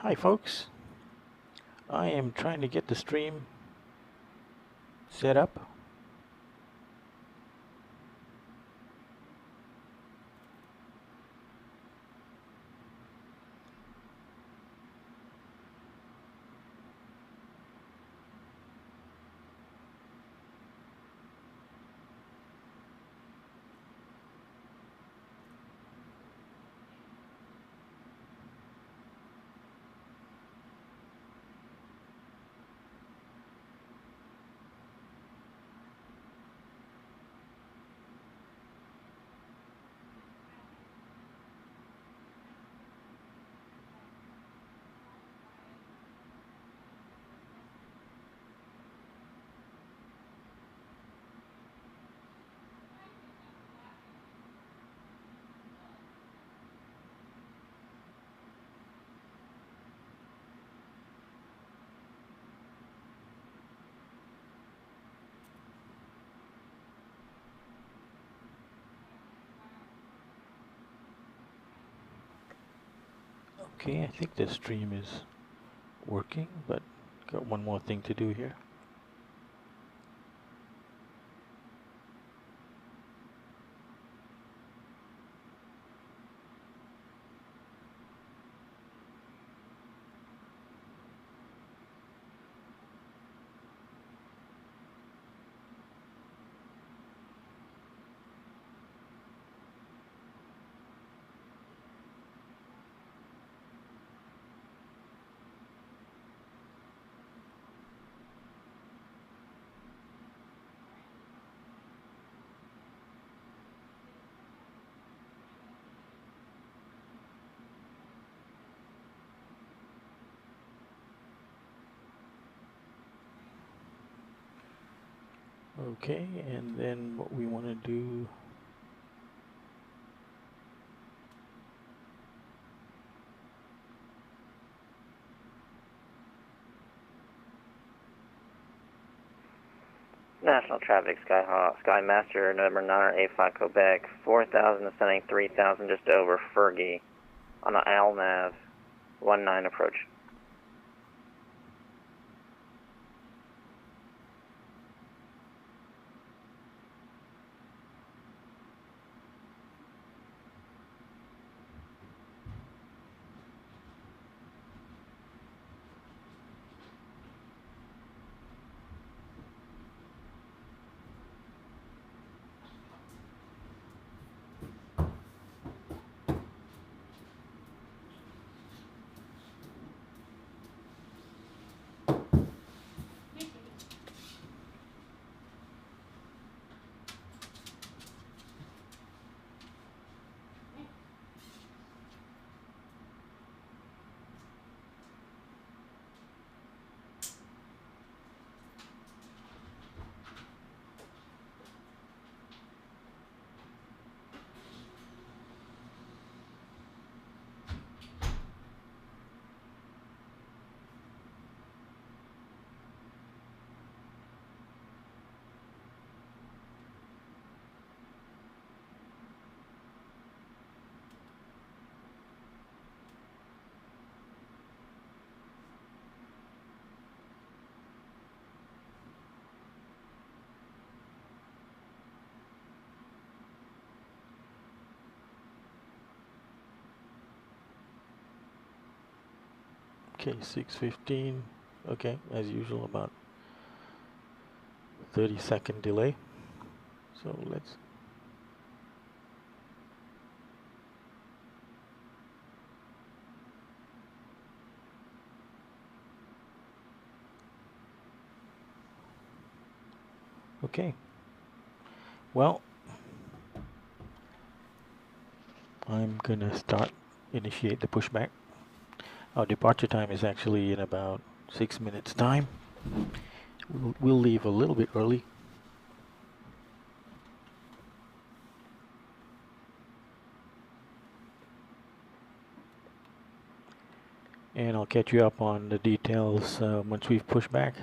Hi folks, I am trying to get the stream set up. Okay, I think the stream is working, but got one more thing to do here. Okay, and then what we want to do, National Traffic Skymaster, November 985 Quebec, 4,000 ascending 3,000 just over Fergie on an ALNAV 19 approach. okay, 6:15, okay, as usual about 30-second delay. So let's, okay, well, I'm gonna initiate the pushback. Our departure time is actually in about 6 minutes time. We'll leave a little bit early. And I'll catch you up on the details once we've pushed back.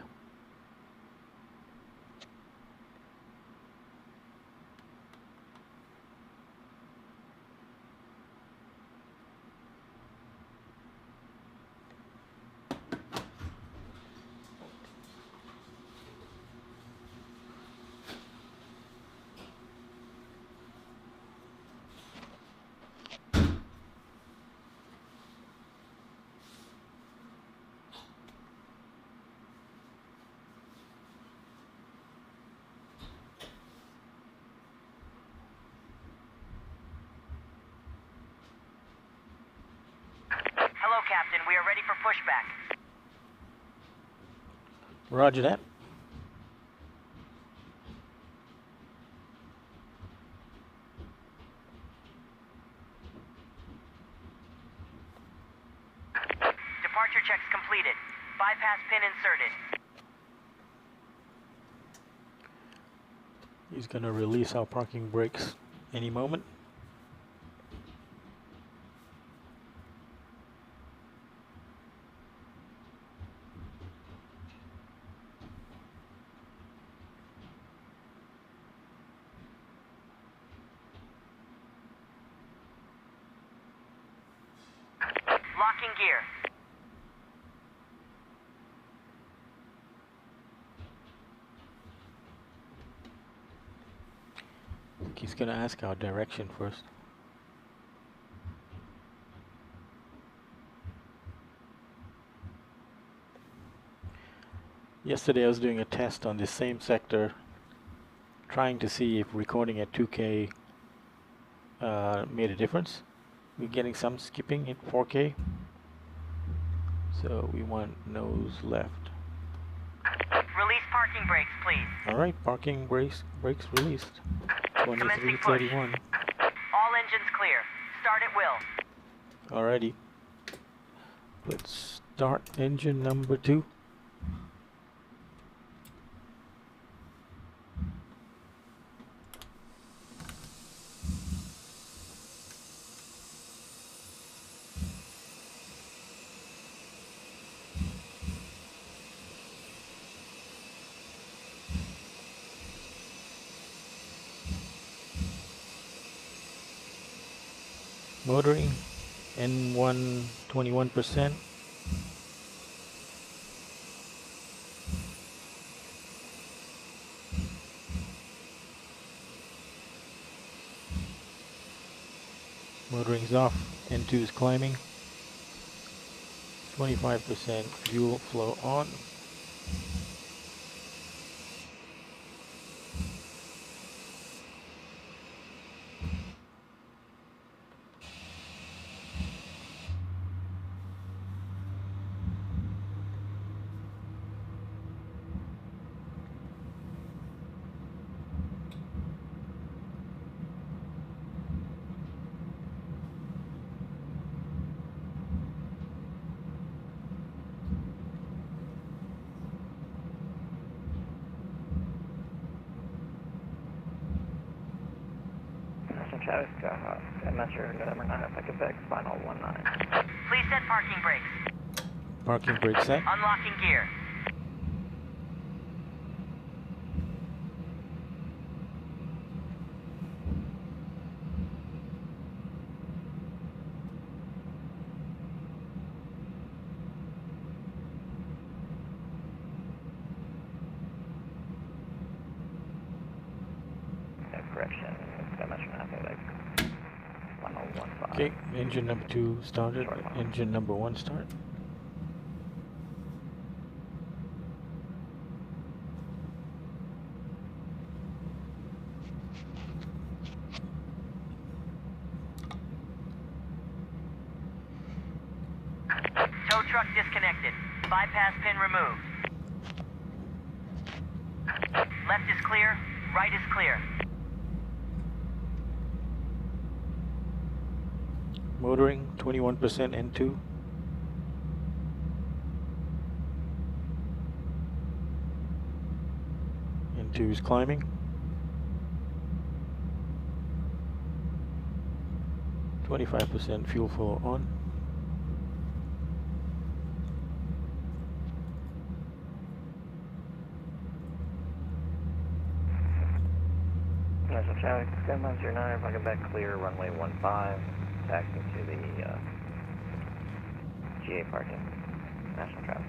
Captain. We are ready for pushback. Roger that. Departure checks completed. Bypass pin inserted. He's going to release our parking brakes any moment. Locking gear. He's going to ask our direction first. Yesterday I was doing a test on this same sector, trying to see if recording at 2K made a difference. We're getting some skipping in 4K, so we want nose left. Release parking brakes, please. Alright, parking brakes released. Commencing push. 2331. All engines clear. Start at will. Alrighty. Let's start engine number 2. Motoring, N1 21%. Motoring's off, N2 is climbing. 25% fuel flow on. Travis, I'm not sure, November 9 if I could back final 19. Please set parking brakes. Parking brake set. Unlocking gear. Correction. Okay, engine number 2 started. Engine number 1 start. Tow truck disconnected. Bypass pin removed. Left is clear. Right is clear. Motoring 21% N2. N2 is climbing. %, fuel flow on. National traffic, 1009, if I get back clear, runway 15, taxi to the GA parking. National traffic.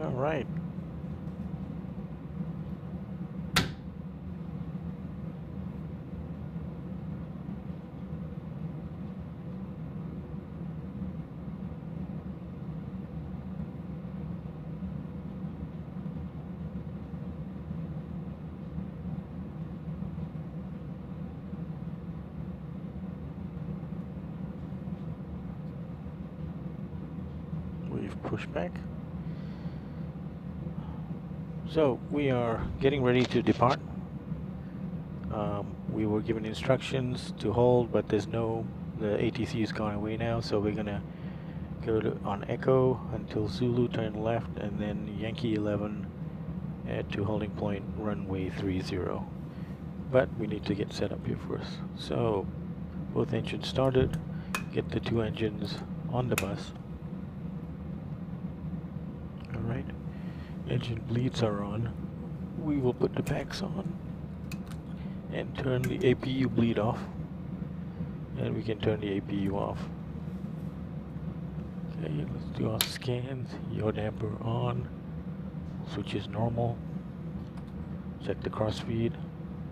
All right. We've pushed back. So we are getting ready to depart. We were given instructions to hold, but there's no, the ATC has gone away now, so we're gonna go to, on Echo until Zulu, turn left, and then Yankee 11 to holding point runway 30. But we need to get set up here first. So both engines started, get the 2 engines on the bus. Alright, engine bleeds are on. We will put the packs on and turn the APU bleed off, and we can turn the APU off. Okay, let's do our scans. Yaw damper on, switch is normal, check the crossfeed,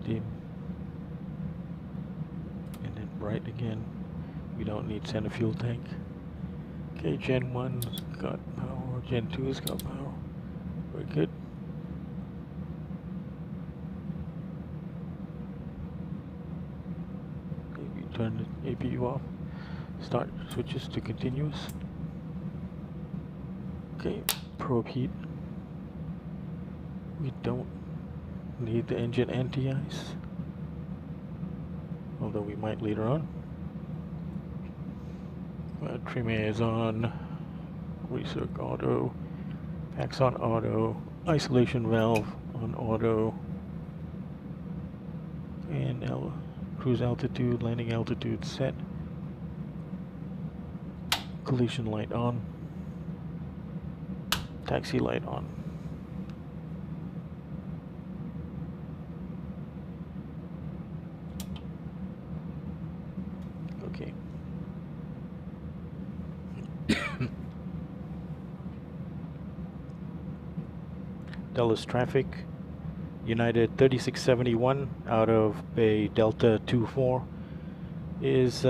dim, and then bright again. We don't need center fuel tank. Okay, Gen 1's got power, Gen 2's got power. We're good. Turn the APU off. Start switches to continuous. Okay, probe heat. We don't need the engine anti-ice, although we might later on. Trim air is on. Recirc auto. Packs on auto. Isolation valve on auto. And cruise altitude, landing altitude set. Collision light on. Taxi light on. Okay. Dallas traffic. United 3671 out of Bay Delta 24 is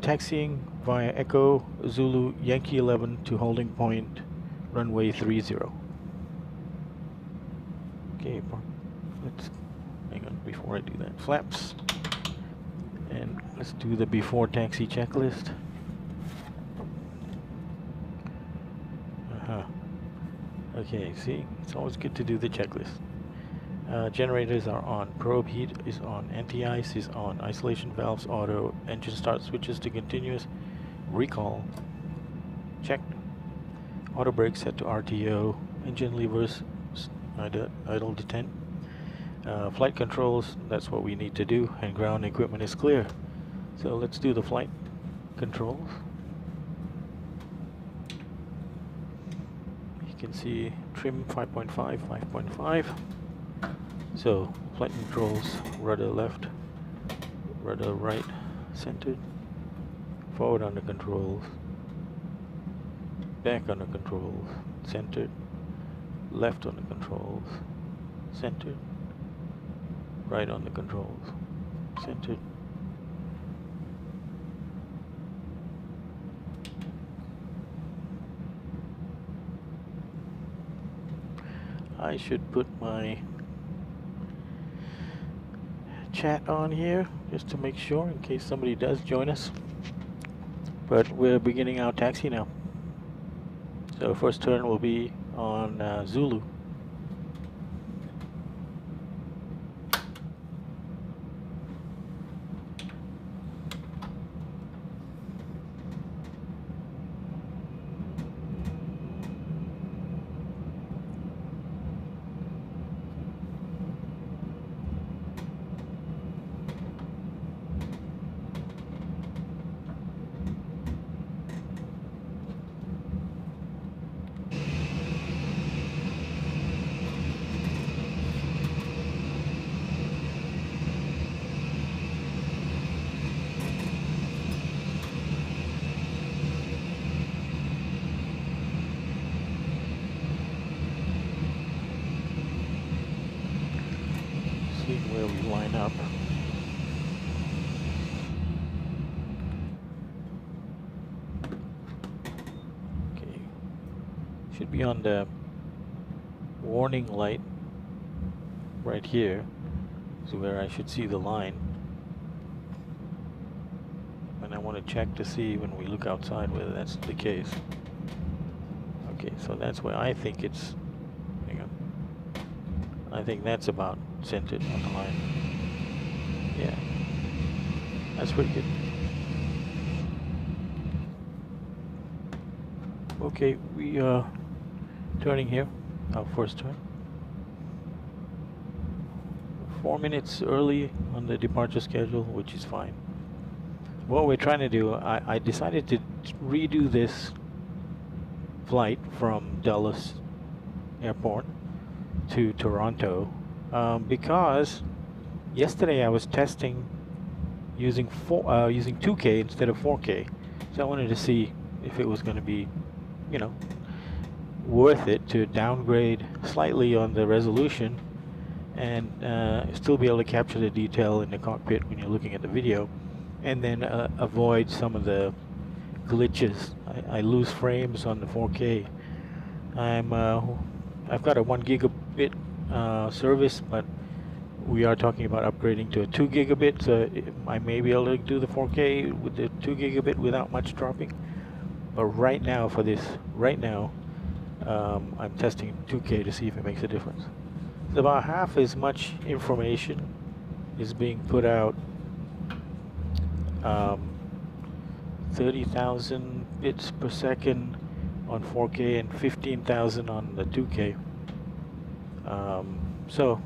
taxiing via Echo Zulu Yankee 11 to holding point runway 30. Okay, let's hang on before I do that. Flaps, and let's do the before taxi checklist. Okay, see, it's always good to do the checklist. Generators are on, probe heat is on, anti-ice is on, isolation valves auto, engine start switches to continuous, recall, checked, auto brake set to RTO, engine levers idle detent, flight controls, that's what we need to do, and ground equipment is clear. So let's do the flight controls. You can see trim 5.5, 5.5. So, flight controls, rudder left, rudder right, centered, forward on the controls, back on the controls, centered, left on the controls, centered, right on the controls, centered. I should put my chat on here just to make sure in case somebody does join us, but we're beginning our taxi now. So first turn will be on Zulu. where we line up. Okay, should be on the warning light right here is where I should see the line. And I want to check to see when we look outside whether that's the case. Okay, so that's where I think it's, hang on, I think that's about centered on the line. Yeah, that's pretty good. Okay, we are turning here, our first turn. 4 minutes early on the departure schedule, which is fine. What we're trying to do, I decided to redo this flight from Dulles Airport to Toronto because yesterday I was testing using 2K instead of 4K, so I wanted to see if it was going to be, you know, worth it to downgrade slightly on the resolution and still be able to capture the detail in the cockpit when you're looking at the video, and then avoid some of the glitches. I lose frames on the 4K. I've got a 1 gigabit service, but we are talking about upgrading to a 2 gigabit, so I may be able to do the 4K with the 2 gigabit without much dropping. But right now, for this, I'm testing 2K to see if it makes a difference. So about half as much information is being put out. 30,000 bits per second on 4K and 15,000 on the 2K. So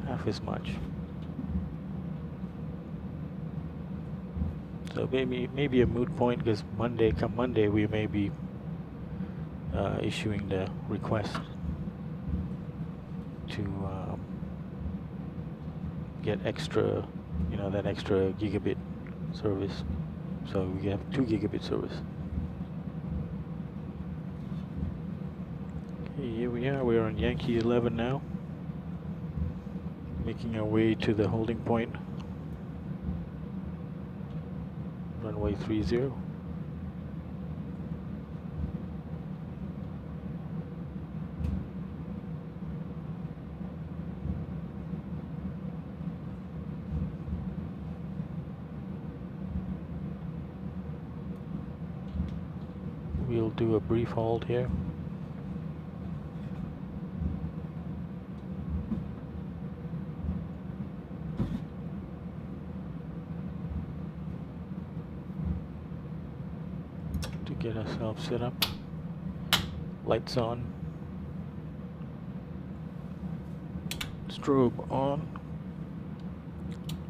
half as much. So maybe a moot point, because come Monday we may be issuing the request to get extra, that extra gigabit service. So we have 2 gigabit service. Okay, here we are. We're on Yankee 11 now, making our way to the holding point. Runway 30. We'll do a brief hold here. To get ourselves set up. Lights on. Strobe on.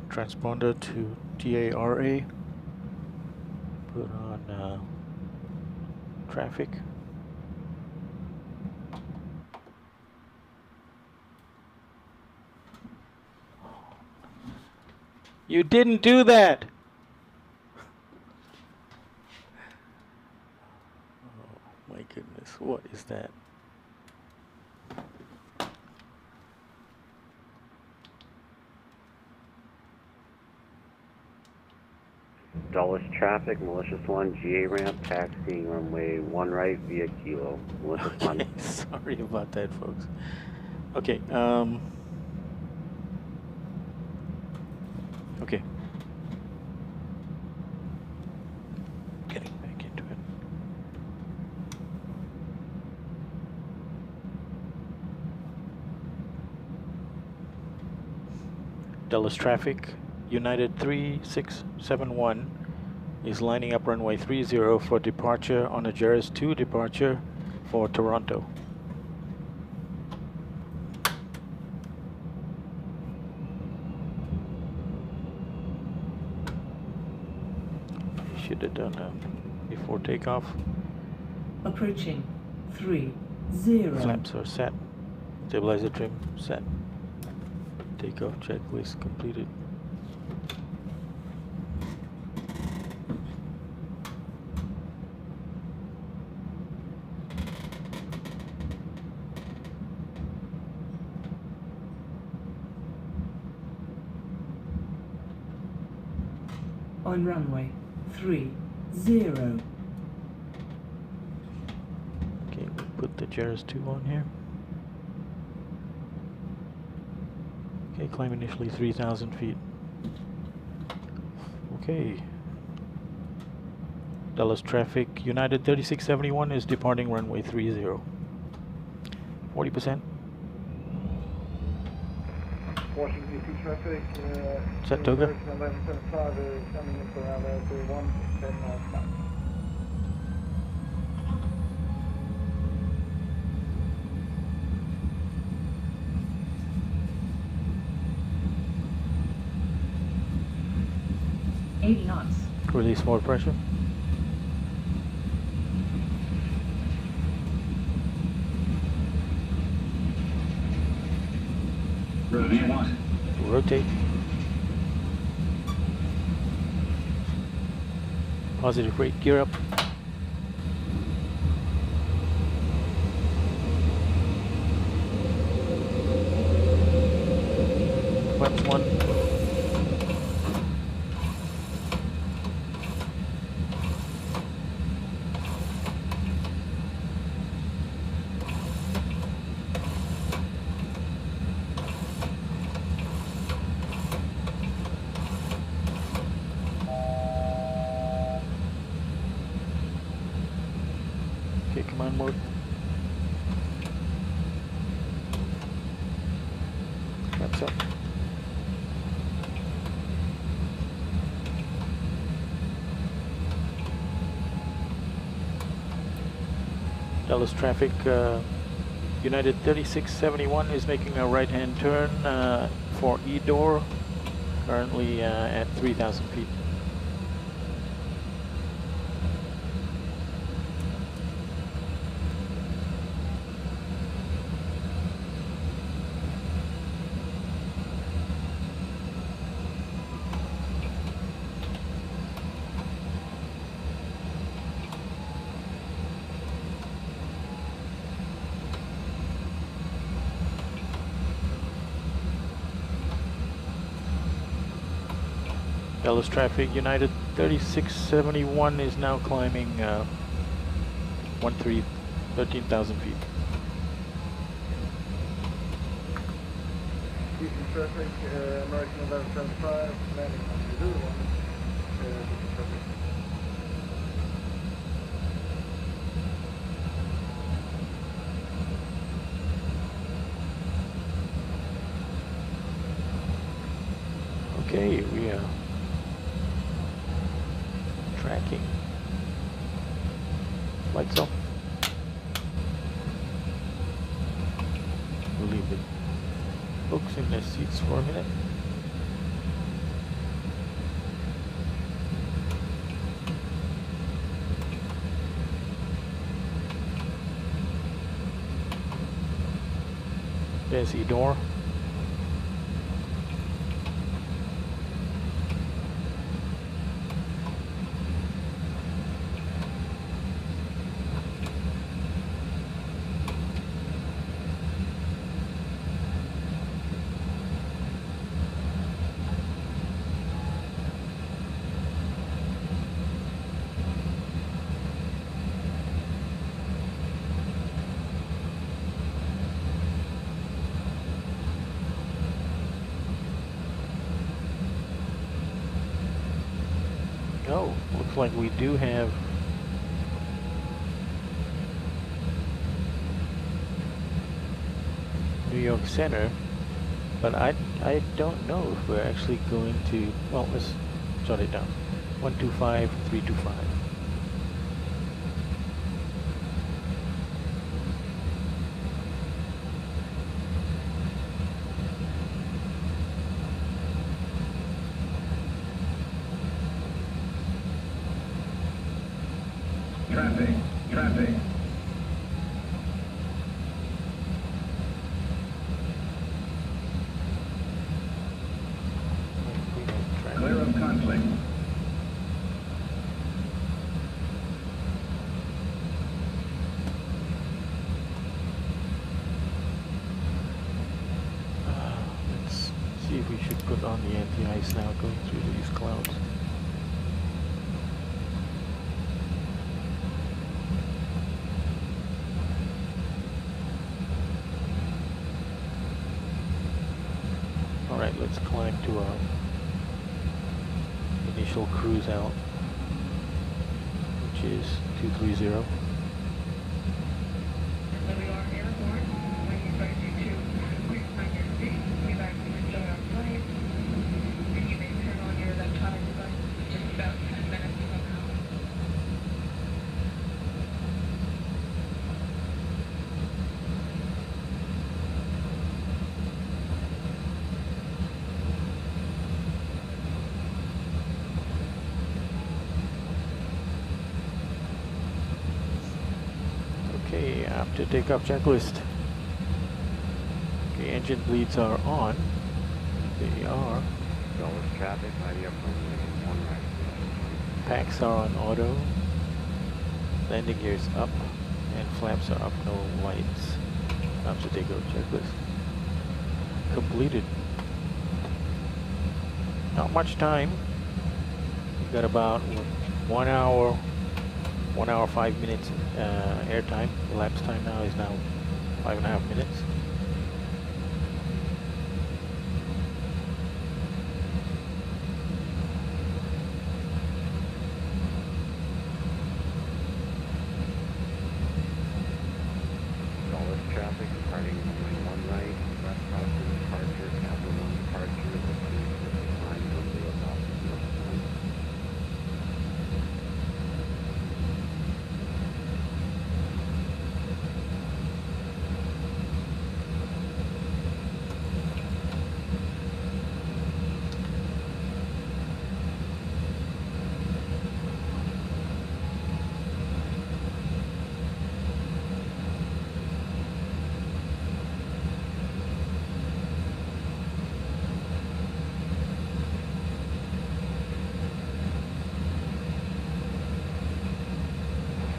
Transponder to TARA. Put on traffic. You didn't do that! Oh my goodness, what is that? Dulles traffic, malicious 1, GA ramp, taxiing runway 1 right via Kilo. Malicious 1. Sorry about that, folks. Okay, okay. Getting back into it. Dulles traffic, United 3671 is lining up runway 30 for departure on a Jerez 2 departure for Toronto. Should have done that before takeoff. Approaching 30. Flaps are set. Stabilizer trim set. Takeoff checklist completed. on runway 30. Okay, we'll put the Jerez 2 on here. Okay, climb initially 3,000 feet. Okay. Dallas traffic, United 3671 is departing runway 30. 40%. Washington DC traffic, Set Toga. 1175 is coming in for around 31, 10 miles back. knots. Release forward pressure. Rotate. Positive rate, gear up. Flaps 1. Okay, command mode. Flaps up. Dallas traffic, United 3671 is making a right-hand turn for E-door, currently at 3,000 feet. Dallas traffic, United 3671 is now climbing 13,000 feet. Houston traffic, American 1175, landing on the blue one. Houston traffic. Okay, we are tracking. Lights off. We'll leave the folks in their seats for a minute. There's the door. Oh, looks like we do have New York Center, but I don't know if we're actually going to, well, let's jot it down. 125, 325. Traffic. Clear of conflict. Let's see if we should put on the anti-ice now, going through these clouds. let's climb to our initial cruise out, which is 230. There we are, airborne. We invite you to please find your seat. We like to enjoy our flight. And you may turn on your electronic device just about 10 minutes from now. Okay, after takeoff checklist. Okay, engine bleeds are on. They are. Dulles traffic, mighty up runway 1 right. Packs are on auto. Landing gear is up. And flaps are up, no lights. After takeoff checklist. Completed. Not much time. We've got about 1 hour, 1 hour 5 minutes air time. Elapsed time now is now 5.5 minutes. Dulles traffic, departing runway 1 right. West crossing departure, Capital 1 departure. Line runway about north 1.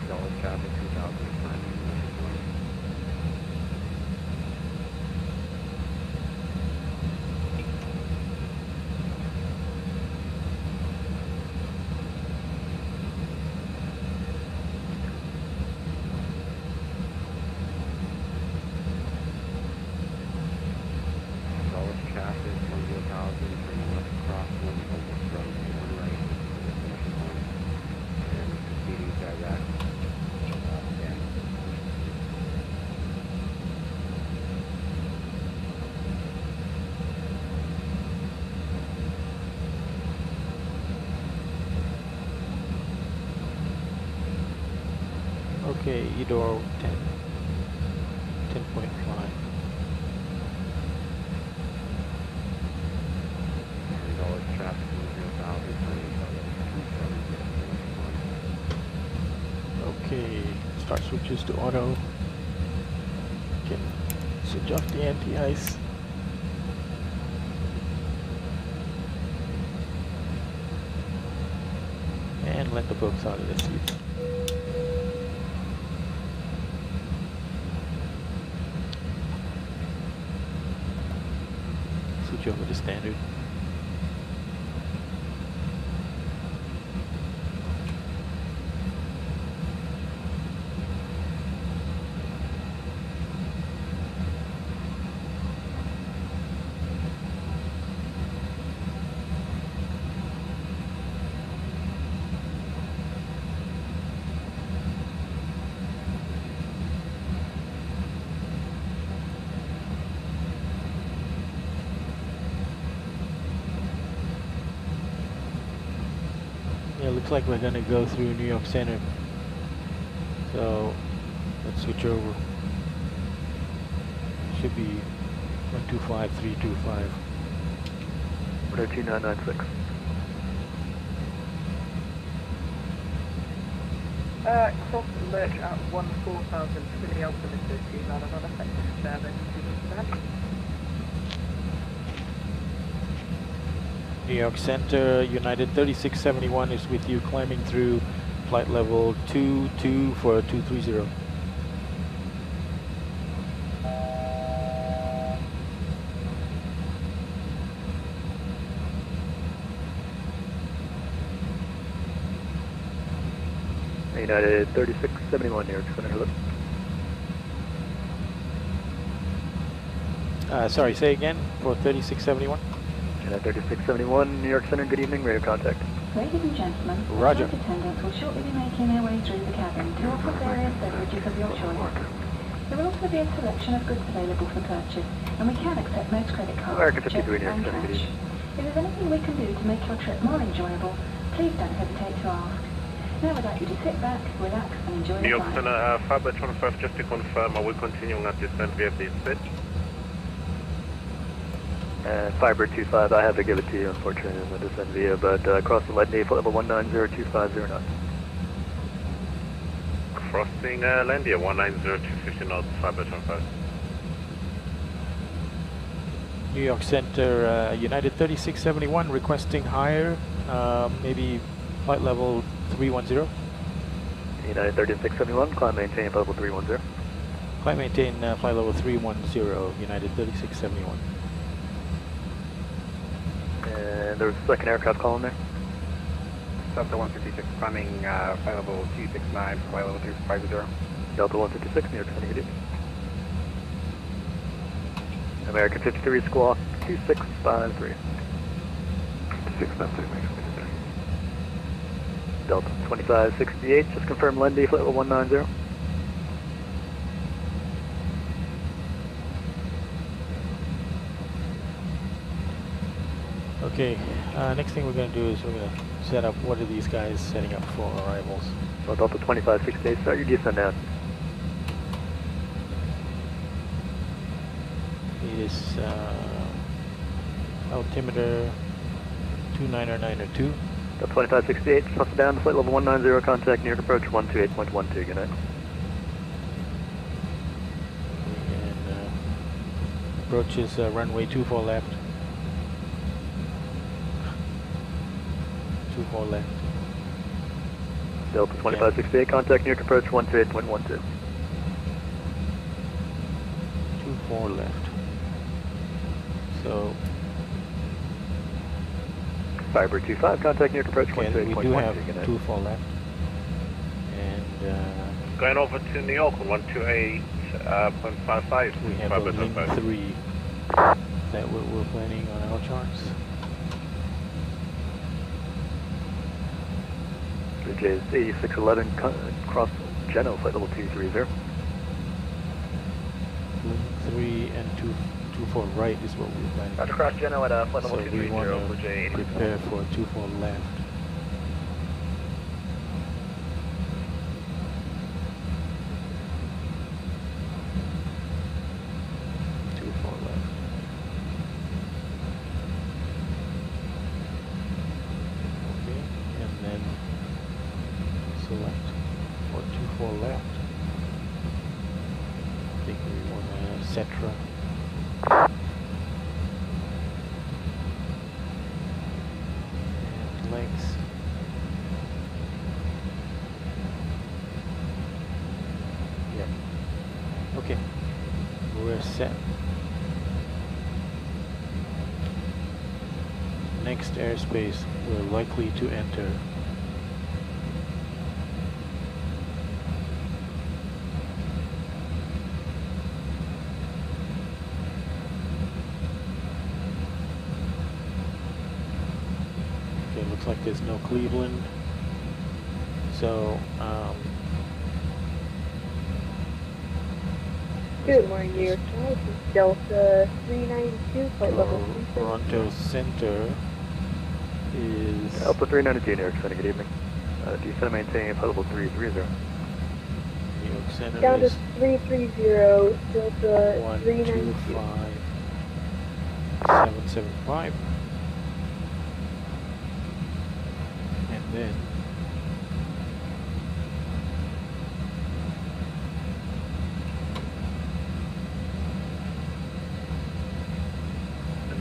Dulles traffic, 2000 timing, Malicious 1. Dulles traffic, 10,000, turning left across 1, over runway 1 right, Malicious 1. And proceeding direct, again. Okay, EDOR 10. 10.5. Dulles traffic, 10,000, turning left, Okay, start switches to auto. Can switch off the anti-ice. And let the folks out of the seats. Switch over to standard. Yeah, looks like we're gonna go through New York Center. So let's switch over. Should be 125325. 12996. Cross lurch at 14,000, spinning out from the 13 on an unaffected service. New York Center, United 3671 is with you, climbing through flight level 22 for 230. United 3671 New York Center, hello. Sorry, say again for 3671. United 3671, New York Center, good evening, radio contact. Ladies and gentlemen, Roger. flight attendants will shortly be making their way through the cabin to offer various beverages of your choice. There will also be a selection of goods available for purchase, and we can accept most credit cards, American checks 53 New York and Center, good cash. evening. If there's anything we can do to make your trip more enjoyable, please don't hesitate to ask. Now we'd like you to sit back, relax, and enjoy New the York flight. Center, Fiber 25, just to confirm, are we continuing at descent via the pitch? And Fiber 25, I have to give it to you, unfortunately, in the descent via, but cross the Lightning, flight level 190-250 knots. Crossing Landia, 190-250 knots, Fiber 25. New York Center, United 3671 requesting higher, maybe flight level 310. United 3671, climb maintain flight level 310. Climb maintain flight level 310, United 3671. And there's a second aircraft calling there. Delta 156 climbing flight level 269, flight level 350. Delta 156, New York City, good evening. American 53 squawk 2653. 2653 makes me there. Delta 2568, just confirm Lendy, flight level 190. Okay, next thing we're going to do is we're going to set up what are these guys setting up for arrivals. So Delta 2568, start your descent down. Is altimeter 29902. Delta 2568, thrust down to flight level 190, contact New York approach 128.12, good night. And approach is runway 24 left. 24 left. Delta 2568, contact New York approach 128.12. 24 left. So Fiber 25, contact New York approach okay, 128.12, we do have good night. 24 left. And Going over to New York on 128.55. we have a link 3 that we're planning on our charts. Bridge is 8611, cross Geno, flight level 230. Link 3 and 24 right is what we're planning. Roger, cross Geno at flight level So we 230, want Bridge to 80. prepare for 24 left. Select or 24 left. I think we want to Cetra. And legs. Yeah. Okay. We're set. Next airspace we're likely to enter . Looks like there's no Cleveland, so good morning, New York. This is Delta 392, flight level 3. Toronto Center is Delta 392, New York Center, good evening. Descend maintain flight level 330. New York Center down to is 330, Delta 392. 775. And then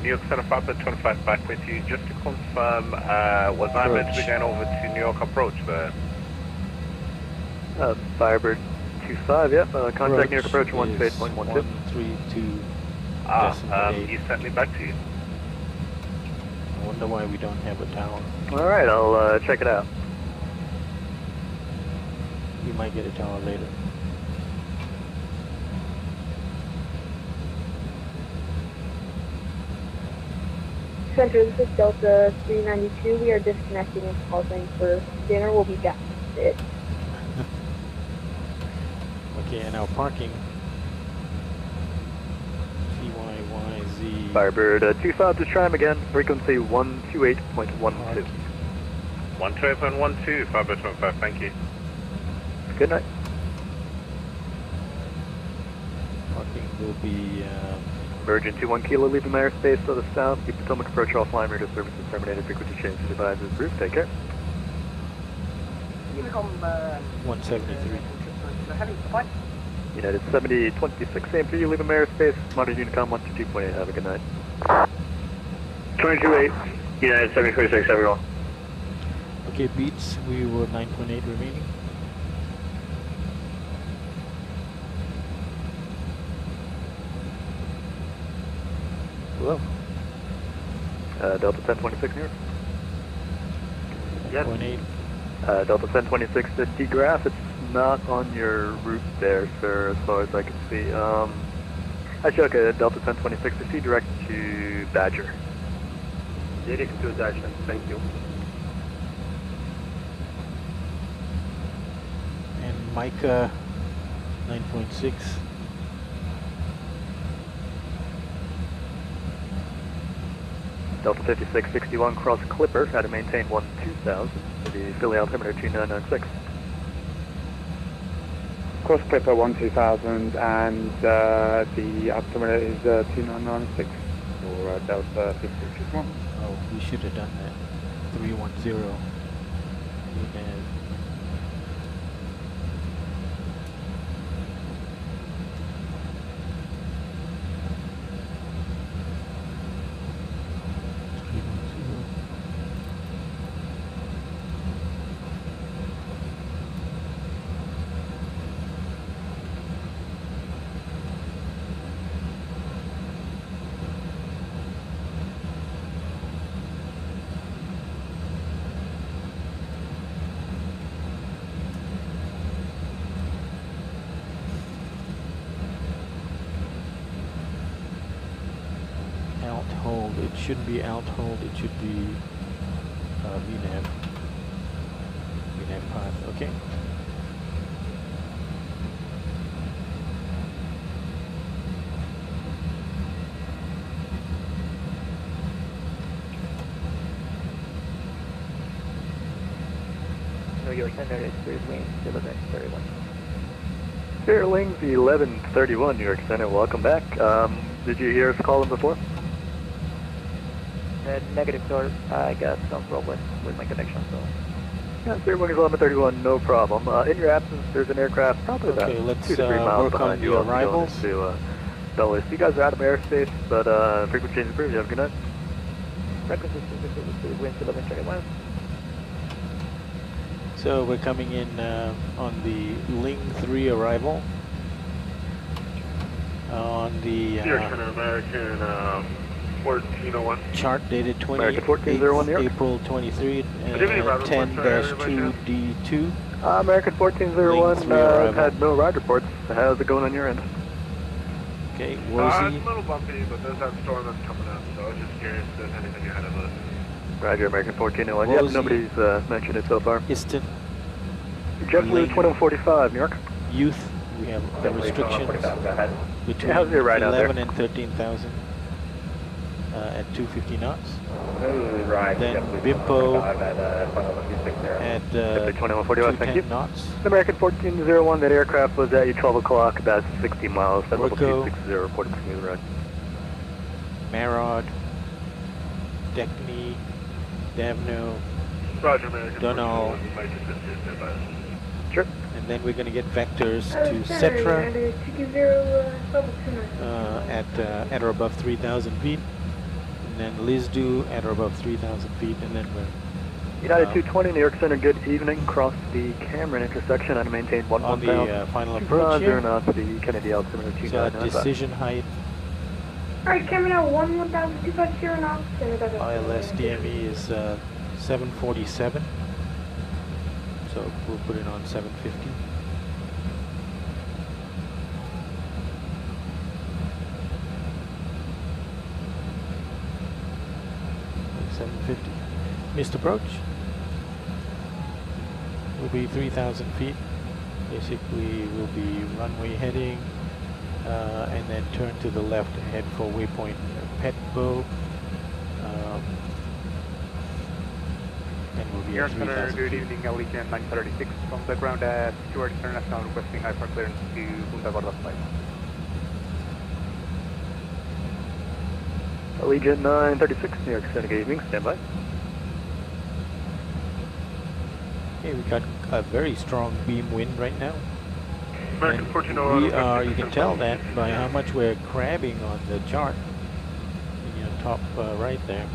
New York Center Fiber 25 back with you. Just to confirm, was I meant to be going over to New York approach there? Firebird 25, yep. Contact New York approach 128.12. 132. You sent me back to you. I wonder why we don't have a tower. Alright, I'll check it out. We might get a tower later. Center, this is Delta 392. We are disconnecting and pausing for dinner. We'll be back in a bit. Okay, and now parking. CYYZ. Firebird 25 to trim again, frequency 128.12. 128.12, Firebird 25, thank you. Good night. Parking will be... Virgin 21 Kilo, leaving my airspace to the south. Keep Potomac approach offline, radio services terminated, frequency change to devices. Roof, take care. Unicom 173. United 7026, same for you, leaving my airspace. Monitor Unicom 122.8, have a good night. 22.8, United 7026, everyone. Okay, beats, we were 9.8 remaining. Hello. Delta 1026 New York. Yes. 0.8. Delta 1026 to Navigraph. It's not on your route there, sir, as far as I can see. Actually, okay, Delta 1026 to C direct to Badger. Direct to Badger, thank you. And Micah 9.6. Delta 5661 cross Clipper, had to maintain 12000 to the Philly altimeter 2996. Cross Clipper 12000 and the altimeter is 2996 for Delta 5661. Oh, we should have done that. 310. Hold. It shouldn't be alt hold, it should be VNAV. VNAV path, okay. New York Center is Wings, Delivery 31. Sterling's 1131, New York Center, welcome back. Did you hear us call them before? Negative, sir. I got some problem with my connection, so. Yeah, Sterling's 1131, no problem. In your absence, there's an aircraft probably about 2 to 3 miles behind you. Arrivals. To Dulles. You guys are out of my airspace, but frequency change approved. You have a good night. Frequency is wind 1131. So we're coming in on the Ling 3 arrival. On the American 1401. Chart dated American 1401 New York. April 23, 10-2D2. American 1401 had no ride reports. How's it going on your end? Okay, It's a Wozy. little bumpy, but there's that storm that's coming up, so I was just curious if there's anything ahead of us. Roger, American 1401. Yep, nobody's mentioned it so far. Easton. JetBlue 2145, New York. Youth, we have the restrictions between How's your ride 11 out there? and 13,000 at 250 knots. Right. Then Bimpo at 2145, thank you. 210 knots. American 1401, that aircraft was at you 12 o'clock, about 60 miles. That level Orco. 260 reported smooth ride. Marod, Deckney, Davno, Roger, American Donald. 1401. Sure. And then we're going to get vectors to Cetra at or above 3,000 feet. And then Lizdu at or above 3,000 feet. And then we're United 220, New York Center, good evening. Cross the Cameron intersection and maintain 11,000. on the final approach here. Knots, the Kennedy altimeter So 2995. decision height, Alright, Cameron out 1,250 knots. ILS DME is 747. So we'll put it on 750. missed approach. Will be 3,000 feet. Basically, we'll be runway heading, and then turn to the left and head for waypoint Petbo. And we'll be at 3,000 good feet. evening, Allegiant 936 from the ground Stewart International requesting high clearance to Punta Gorda flight. Allegiant 936, New York City, good evening, stand by. Okay, we got a very strong beam wind right now. American And 1401. we are, you can tell that by how much we're crabbing on the chart. In your top right there.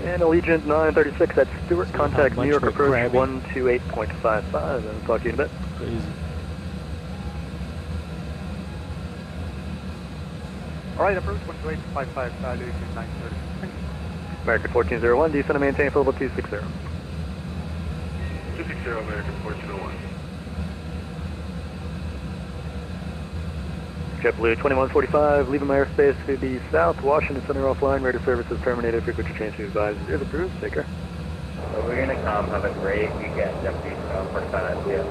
And Allegiant 936 at Stewart, See how contact New much York we're approach crabbing. 128.55, and I'll talk to you in a bit. Crazy. Alright, approach 12855, Allegiant 936. American 1401, descend and maintain full level 260. 260 American 1401. JetBlue 2145, leaving my airspace to the south, Washington Center offline, radio services terminated, frequency change to advise is approved, take care. So we're gonna come, have a great weekend, Deputy, for time, yeah.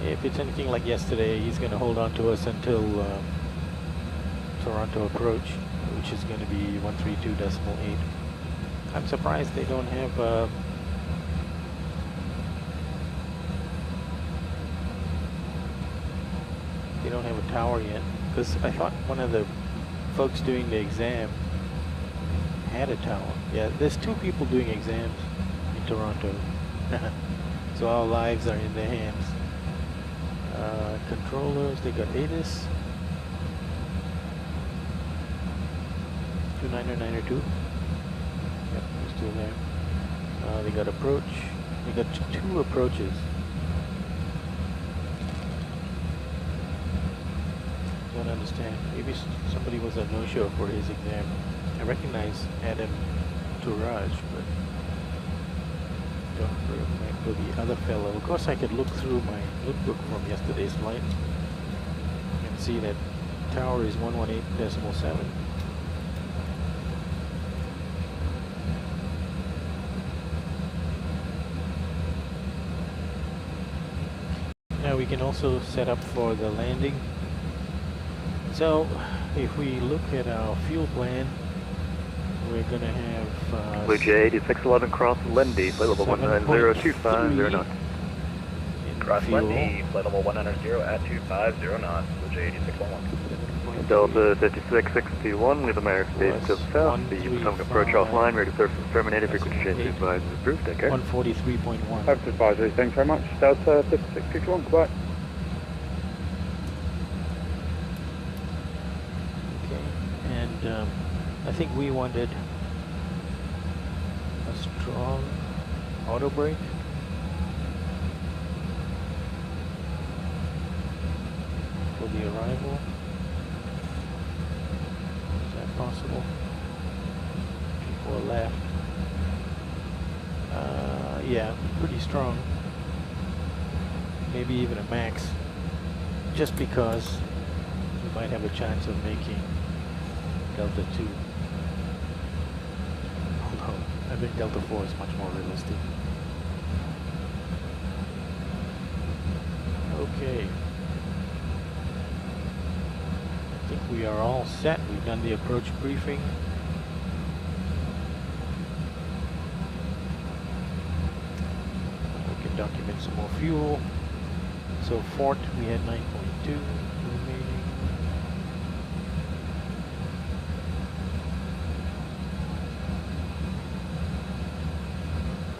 If it's anything like yesterday, he's going to hold on to us until Toronto approach, which is going to be 132.8. I'm surprised they don't have a tower yet, because I thought one of the folks doing the exam had a tower. Yeah, there's 2 people doing exams in Toronto, so our lives are in their hands. Controllers, they got ATIS 29902. Yep, we're still there. They got approach. They got 2 approaches. Don't understand. Maybe somebody was a no-show for his exam. I recognize Adam Tourage, but don't remember the other fellow. Of course, I could look through my notebook from yesterday's flight and see that tower is 118.7. Now we can also set up for the landing. So if we look at our fuel plan, we're going to have Blue Jay 8611 cross Lindy, flight level 190.250 knots. Cross Lindy, flight level 190 at 250 knots, Blue Jay 8611. Delta 56621, leave the airspace to the south, the Potomac approach offline, radio services terminated, frequency change to advise is approved, take care. 143.1. Have to advisory, thanks very much. Delta 5661, goodbye. And I think we wanted a strong auto brake. For the arrival. Is that possible? Before left. Yeah, pretty strong. Maybe even a max. Just because we might have a chance of making Delta 2. Although, I think Delta 4 is much more realistic. Okay. I think we are all set. We've done the approach briefing. We can document some more fuel. So Fort, we had 9.2 remaining.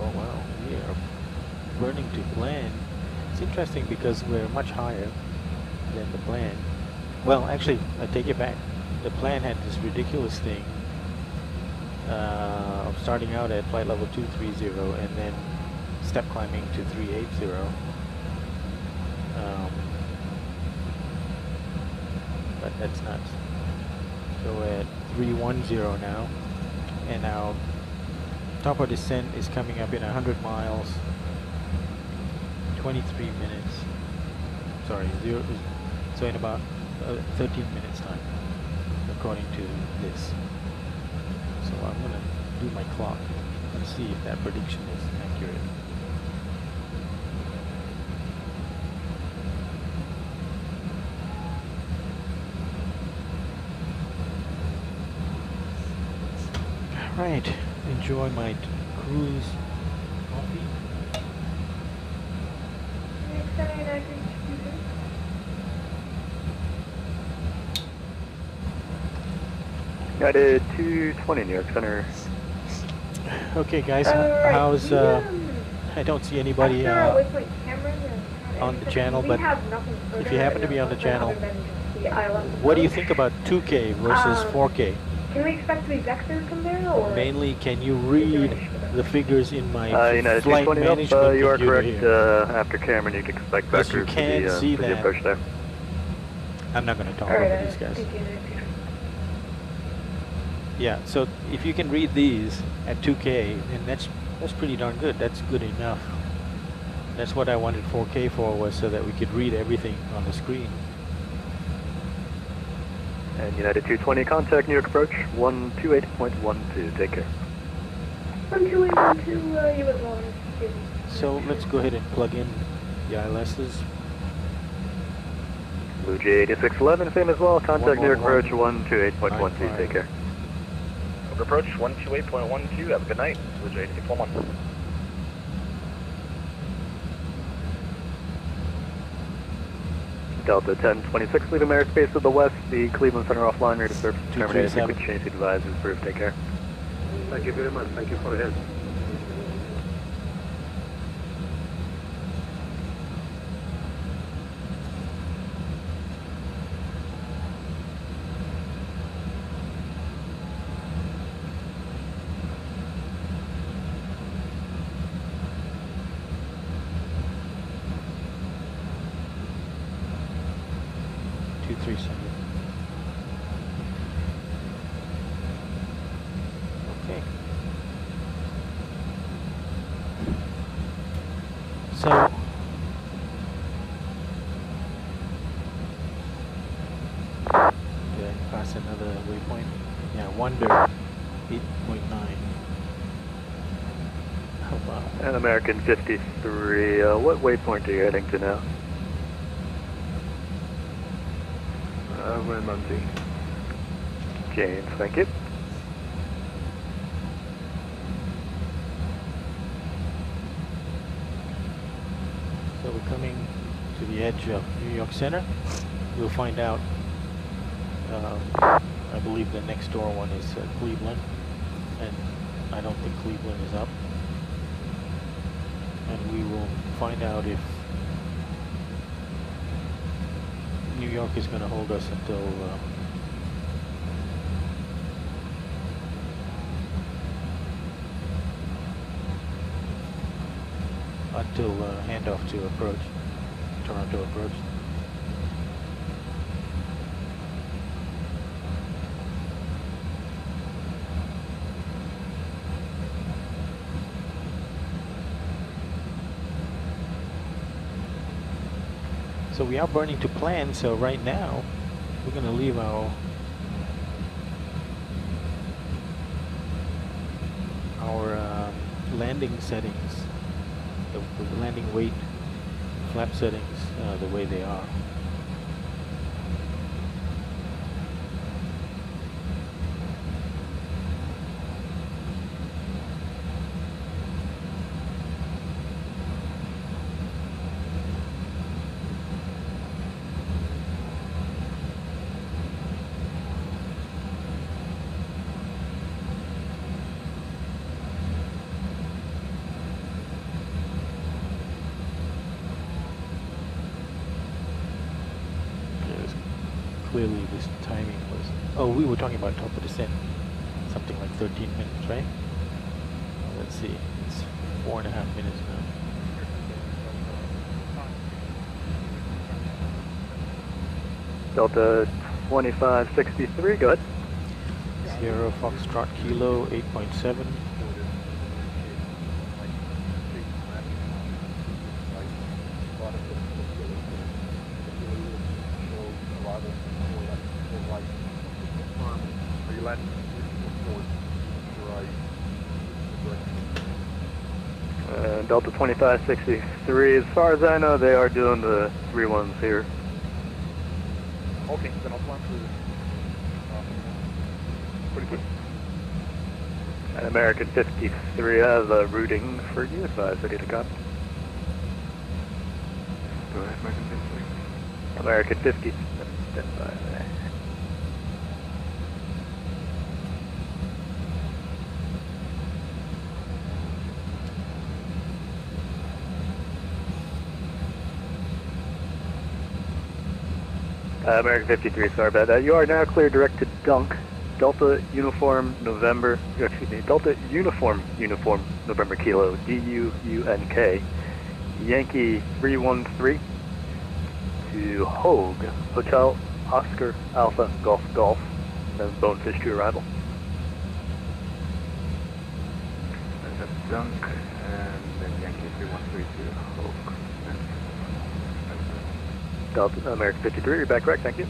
Oh wow, we are burning to plan. It's interesting because we're much higher than the plan. Well, actually, I take it back. The plan had this ridiculous thing of starting out at flight level 230 and then step climbing to 380. But that's nuts. So we're at 310 now, and our top of descent is coming up in 100 miles, 23 minutes. sorry, so in about 13 minutes time, according to this. So I'm gonna do my clock and see if that prediction is accurate. Right, enjoy my cruise coffee. United 220 New York Center. Okay, guys, how's I don't see anybody on the channel, but if you happen to be on the channel, what do you think about 2K versus 4K? Can we expect the vectors from there, or? Mainly, can you read the figures in my United flight 220 management up, you are computer correct. here? After Cameron, you can expect Yes, vectors you can see for the that. approach there. I'm not going to talk over these guys. Yeah, so if you can read these at 2K, then that's pretty darn good. That's good enough. That's what I wanted 4K for, was so that we could read everything on the screen. And United 220, contact New York approach 128.12. Take care. 128.12, you as well. So let's go ahead and plug in the ILSs. Blue Jay 8611, same as well. Contact New York approach 128.12. Take care. Approach 128.12. Have a good night. Blue Jay 8611. Delta 1026, leaving airspace to the west. The Cleveland Center offline, ready to service terminated. Frequency change advised is approved. Take care. Thank you very much. Thank you for the help. Okay. So did I pass another waypoint? Yeah, Wonder 8.9. How about And American 53, what waypoint are you heading to now? Monty. James, thank you. So we're coming to the edge of New York Center. We'll find out. I believe the next door one is Cleveland, and I don't think Cleveland is up. And we will find out if New York is going to hold us until handoff to approach, Toronto approach. So we are burning to plan, so right now we're going to leave our landing settings, the landing weight, flap settings, the way they are. Clearly this timing was, oh, we were talking about top of descent, something like 13 minutes, right? Let's see, it's 4.5 minutes now. Delta 2563, go ahead. Sierra Foxtrot Kilo 8.7. Delta 2563, as far as I know, they are doing the 3-1s here. Okay, then I'll plan for pretty good. And American 53 has a routing for you, advise ready to copy. Go ahead, American 53. American 50, stand by. American 53, sorry about that. You are now clear direct to Dunk. Delta Uniform November, excuse me, Delta Uniform November Kilo, D-U-U-N-K, Yankee 313 to Hogue, Hotel Oscar Alpha Golf Golf, and Bonefish to arrival. That's Dunk, and then Yankee 313 to Hogue. Delta American 53, you're back correct, thank you.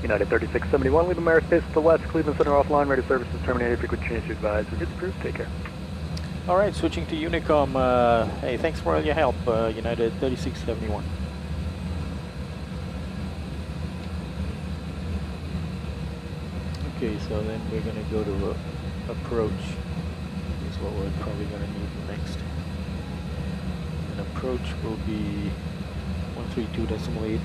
United 3671, leave American Space to the west, Cleveland Center offline, radio services terminated, frequent change to advise. We're good to prove, take care. Alright, switching to Unicom, hey, thanks for all your help, United 3671. Okay, so then we're going to go to approach. Is what we're probably going to need next. And approach will be 132.8.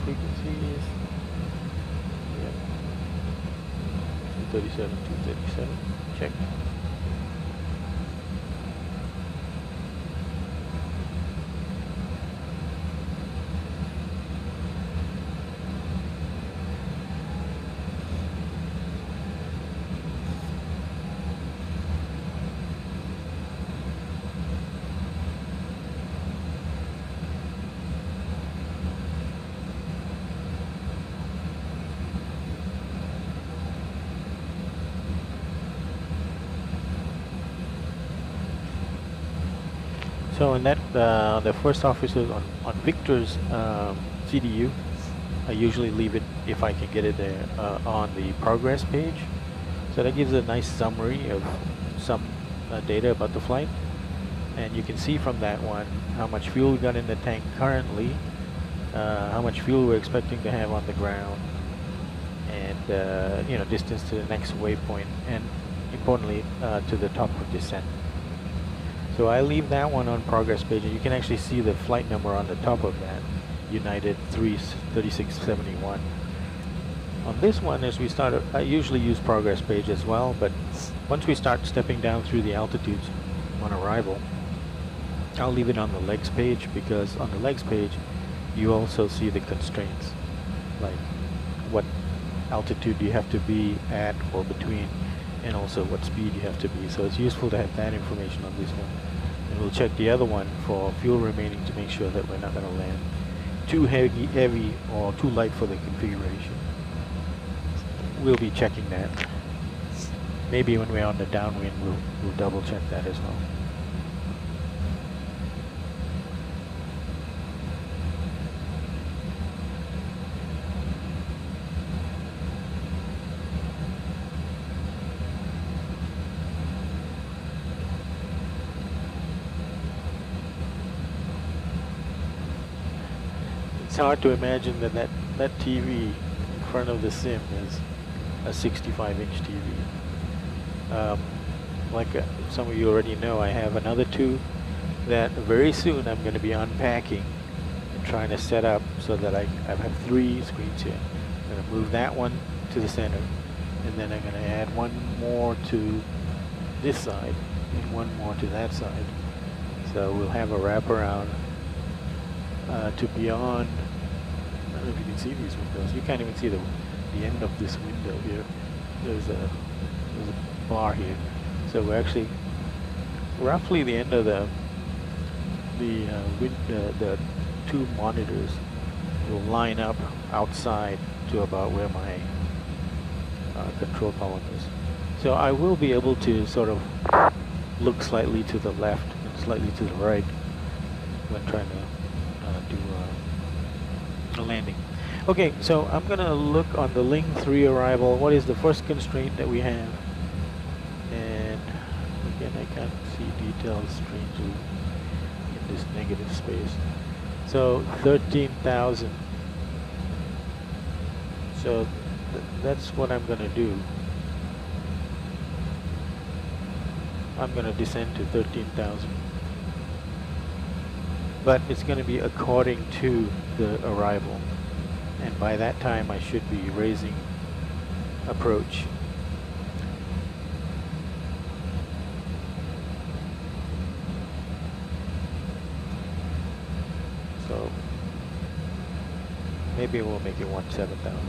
Frequencies. Yeah. 237, 237. Check. So in that, the first officers on Victor's CDU, I usually leave it, if I can get it there, on the progress page. So that gives a nice summary of some data about the flight. And you can see from that one how much fuel we got in the tank currently, how much fuel we're expecting to have on the ground, and you know, distance to the next waypoint, and importantly to the top of descent. So I leave that one on progress page, and you can actually see the flight number on the top of that, United 3671. On this one, as we start, I usually use progress page as well, but once we start stepping down through the altitudes on arrival, I'll leave it on the legs page, because on the legs page you also see the constraints, like what altitude you have to be at or between, and also what speed you have to be. So it's useful to have that information on this one. And we'll check the other one for fuel remaining to make sure that we're not going to land too heavy or too light for the configuration. We'll be checking that. Maybe when we're on the downwind, we'll double check that as well. It's hard to imagine that TV in front of the Sim is a 65-inch TV. Like some of you already know, I have another two that very soon I'm going to be unpacking and trying to set up so that I have three screens here. I'm going to move that one to the center, and then I'm going to add one more to this side and one more to that side. So we'll have a wraparound to beyond. I don't know if you can see these windows. You can't even see the end of this window here. There's a bar here. So we're actually roughly the end of the two monitors will line up outside to about where my control column is. So I will be able to sort of look slightly to the left and slightly to the right when trying to do a landing. Okay, so I'm going to look on the Ling 3 arrival. What is the first constraint that we have? And again, I can't see details strangely in this negative space. So 13,000. So that's what I'm going to do. I'm going to descend to 13,000. But it's going to be according to the arrival. And by that time I should be raising approach. So maybe we'll make it 17,000.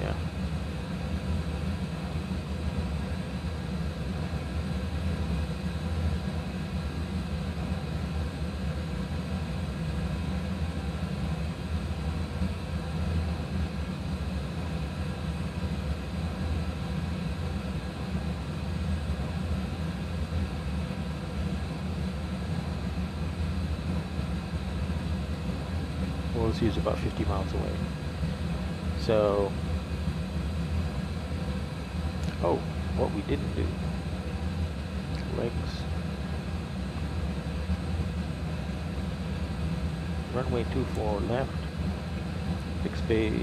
Yeah. Is about 50 miles away. So, oh, what we didn't do. Legs. Runway 24 left. Fixed page.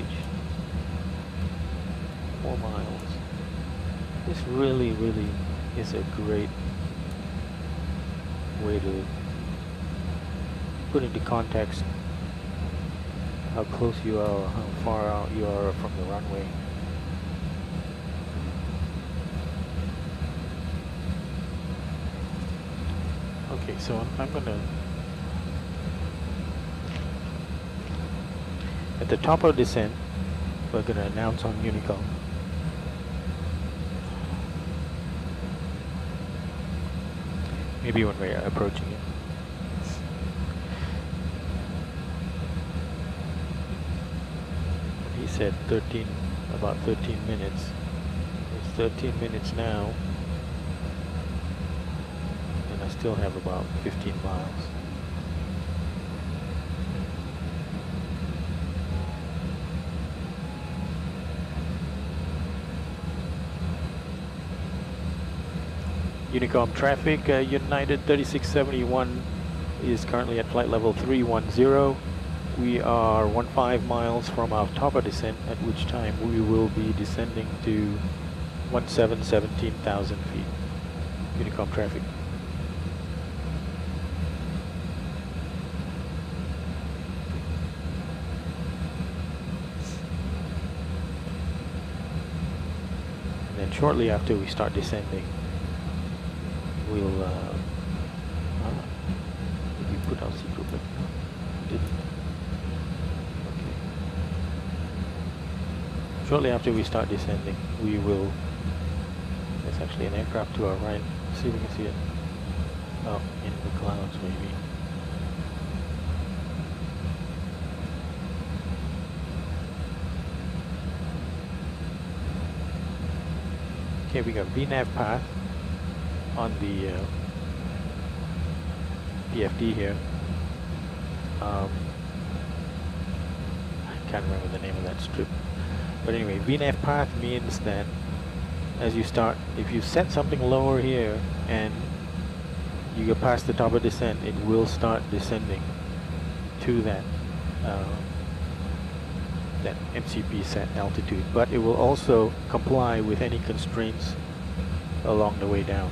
4 miles. This really is a great way to put into context how close you are, how far out you are from the runway. Okay, so I'm gonna, at the top of descent, we're gonna announce on Unicom. Maybe when we're approaching it. Said about 13 minutes. It's 13 minutes now, and I still have about 15 miles. Unicom traffic, United 3671 is currently at flight level 310. We are 15 miles from our top of descent, at which time we will be descending to 17,000 feet. Unicom traffic. And then shortly after we start descending, we'll did we put our secret button? Didn't. Shortly after we start descending, we will, there's actually an aircraft to our right. Let's see if we can see it. Oh, in the clouds maybe. Okay, we got VNAV path on the PFD here. I can't remember the name of that strip. But anyway, VNAV path means that as you start, if you set something lower here and you go past the top of descent, it will start descending to that that MCP set altitude. But it will also comply with any constraints along the way down.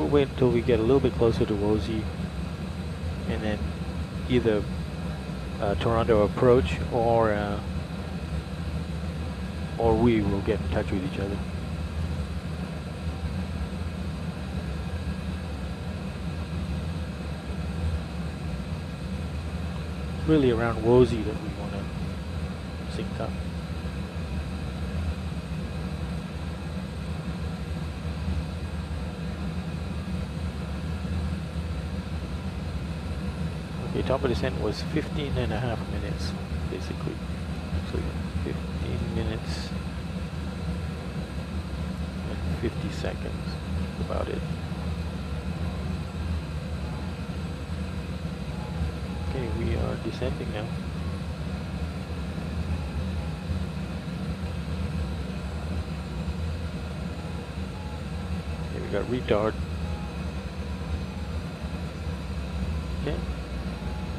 we'll wait until we get a little bit closer to WOZI, and then either Toronto approach or we will get in touch with each other. It's really around WOZI that we want to sync up. Okay, top of descent was 15 and a half minutes, basically. Actually, 15 minutes and 50 seconds, about it. Okay, we are descending now. Okay, we got retard. Okay,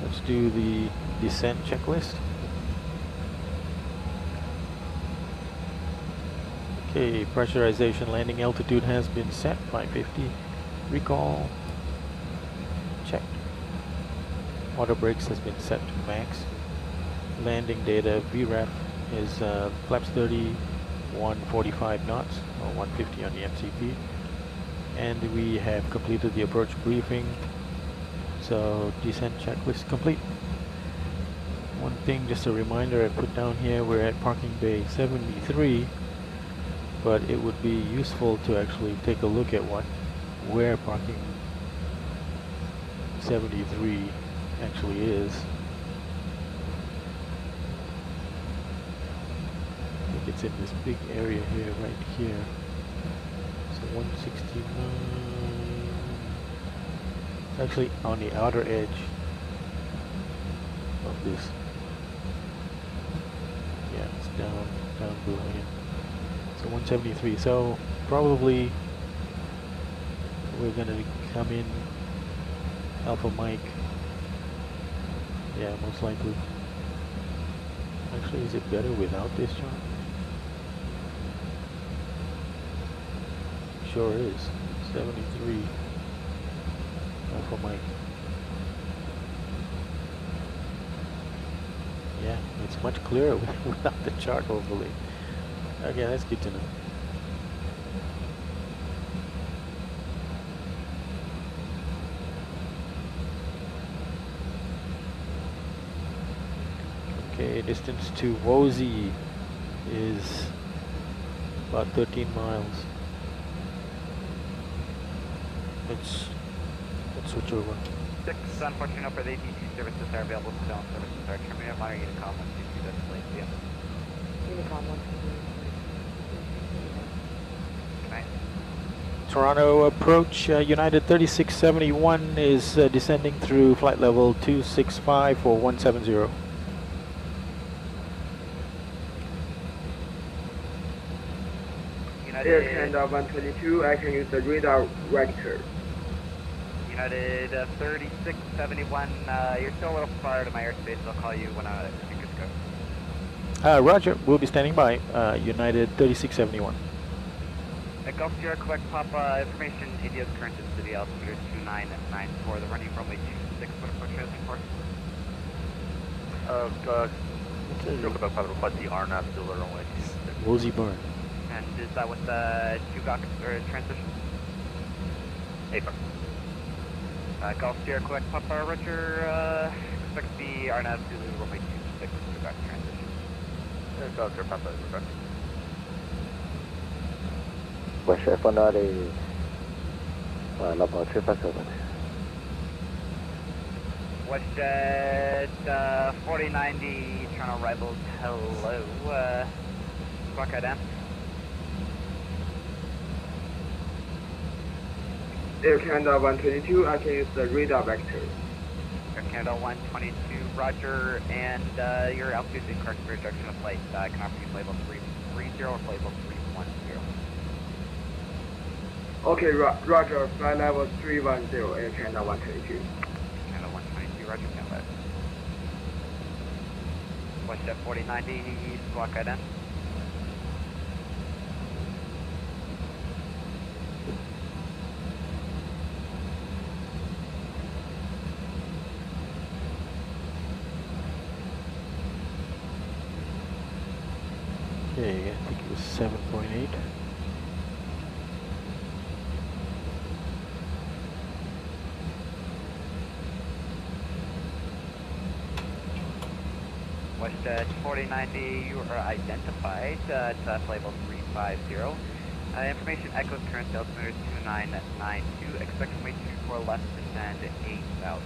let's do the descent checklist. Okay, pressurization landing altitude has been set, 550. Recall, checked. Auto brakes has been set to max. Landing data, VREF is flaps 30, 145 knots, or 150 on the MCP. And we have completed the approach briefing. So descent checklist complete. One thing, just a reminder I put down here, we're at parking bay 73, but it would be useful to actually take a look at where parking 73 actually is. I think it's in this big area here, right here. So 169. It's actually on the outer edge of this. Yeah, it's down below here. So 173. So probably we're gonna come in Alpha Mike. Yeah, most likely. Actually, is it better without this, John? Sure is. 73. Alpha Mike. Yeah, it's much clearer without the chart overlay. Okay, that's good to know. Okay, distance to WOZI is about 13 miles. Let's switch over. 6, unfortunately, no further ATC services are available. Down services are terminated. Monitor Unicom 122, that's late. Yeah. Unicom 122. Good night. Toronto approach, United 3671 is descending through flight level 265 for 170. Air Canada 122, I can use the radar vector. United 3671, you're still a little far to my airspace. I'll call you when you're good to go. Roger, we'll be standing by, United 3671. Gulf Sierra, Quebec, Papa, information, India's current city altimeter 2994, the running runway 26, what approach are you looking for? Request the RNAV still runway. WOZI burn. And is that with the 2 GOC or transition? Paper. Gulf Sierra, Quebec, Papa, Roger, expect the RNAV to runway 26, 2 GOC transition. Gulf Sierra, Papa, Roger. WestJet Fondade, laboratoire facile. WestJet 4090, Toronto Rivals, hello, squawk down. Air Canada 122, I can use the radar vector. Air Canada 122, roger, and your altitude is correct for rejection of flight. I can offer you label 330 or label 310. Okay, roger, flight level 310, Air Canada 122. Canada 122, roger, stand by. WestJet 4090, squawk down. Okay, I think it was 7.8. West 4090, you are identified. It's label 350. Information echoes current altimeter 2992. Expect runway 24 left descend 8,000.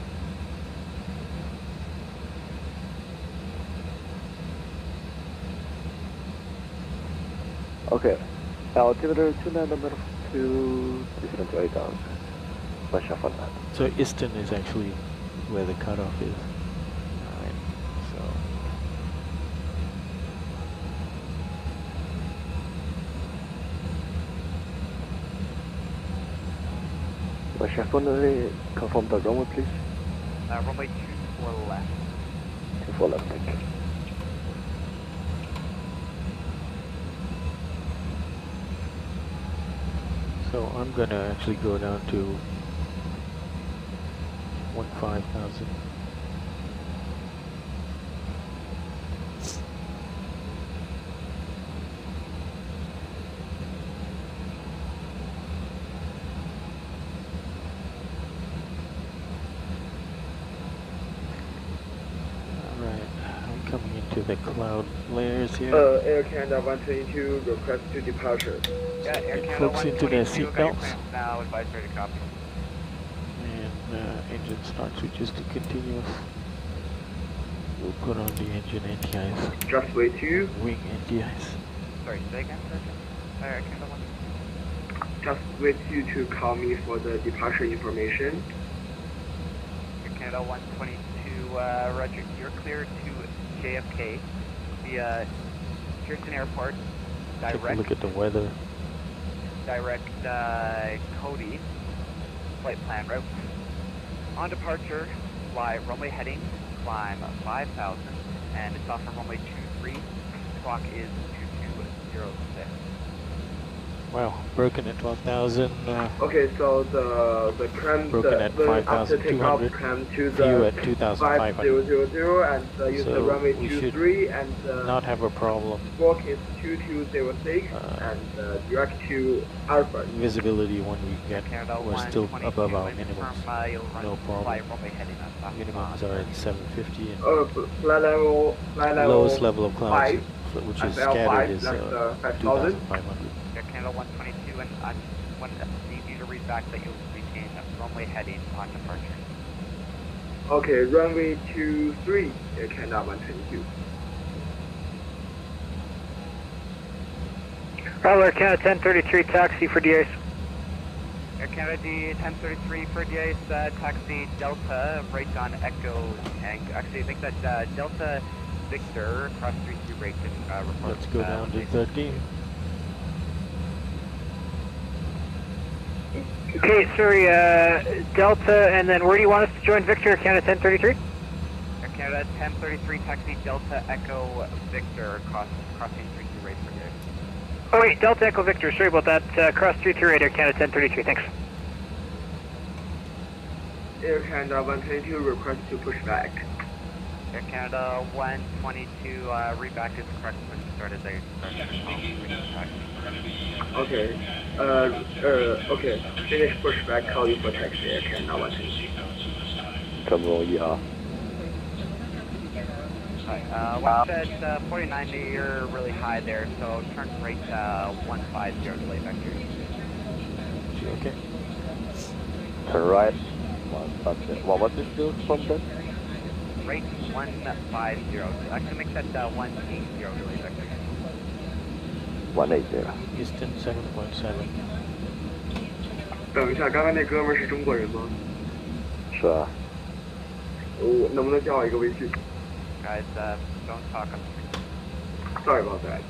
Okay. Altimeter 2992, descend to 8,000. Watch out for that. So Easton is actually where the cutoff is. Alright, so Watch out for the confirm the runway, please. Runway 24 left. 24 left, thank you. So I'm gonna actually go down to 15,000. Alright, I'm coming into the cloud layers here. Air Canada 122, request to departure. Yeah, Air It Canada hooks into their 122, got your seatbelts. clamps now, advise ready to copy. And engine start switches to continuous. We'll put on the engine NTIs. Just wait two. Wing NTIs. Sorry, say again, sir? Air Canada 122. Just wait you to call me for the departure information. Air Canada 122, Roger, you're clear to JFK via Pearson Airport, Take a direct, look at the weather. Cody, flight plan route. On departure, fly runway heading, climb 5,000, and it's off from runway 23. Clock is 2206. Wow, broken at 12,000. Okay, so the climb Broken at after takeoff 5,200. climb to View the at 2,500. 5000 and use the So runway we should 23 and not have a problem. squawk is 2206 and direct to Alpha. Visibility when we get, we're still above our minimums. No problem. Minimums are at 750 and Flight level lowest level of clouds, 5, which is FL5, scattered, is that's 5,000. 2,500. Air Canada 122, and I want to need you to read back that you'll retain runway heading on departure. Okay, runway 23, Air Canada 122. Air Canada 1033, taxi for DAs. Air Canada D 1033 for DAs, taxi Delta, right on Echo Tank. Actually, I think that Delta Victor, cross 32 rate and report. Let's go down to 13. Okay, sorry, Delta, and then where do you want us to join Victor, Canada 1033? Air Canada 1033, taxi Delta Echo Victor, crossing 32 rate for DAs. Oh wait, Delta Echo Victor, sorry about that, cross 338, Air Canada 1033, thanks. Air Canada 122, request to push back. Air Canada 122, read back is correct when you started there. Okay. Okay. Finish pushback, call you for taxi, Air Canada 122. 这么容易啊 West at 4090, you're really high there, so turn rate 150 delay vector. Okay. Turn right. 150. What was it do from then? Rate 150. Actually make that 180 delay vector. 180. Easton 7.7. 等一下，刚才那哥们儿是中国人吗？是啊。能不能加我一个微信 Guys, don't talk. Sorry about that.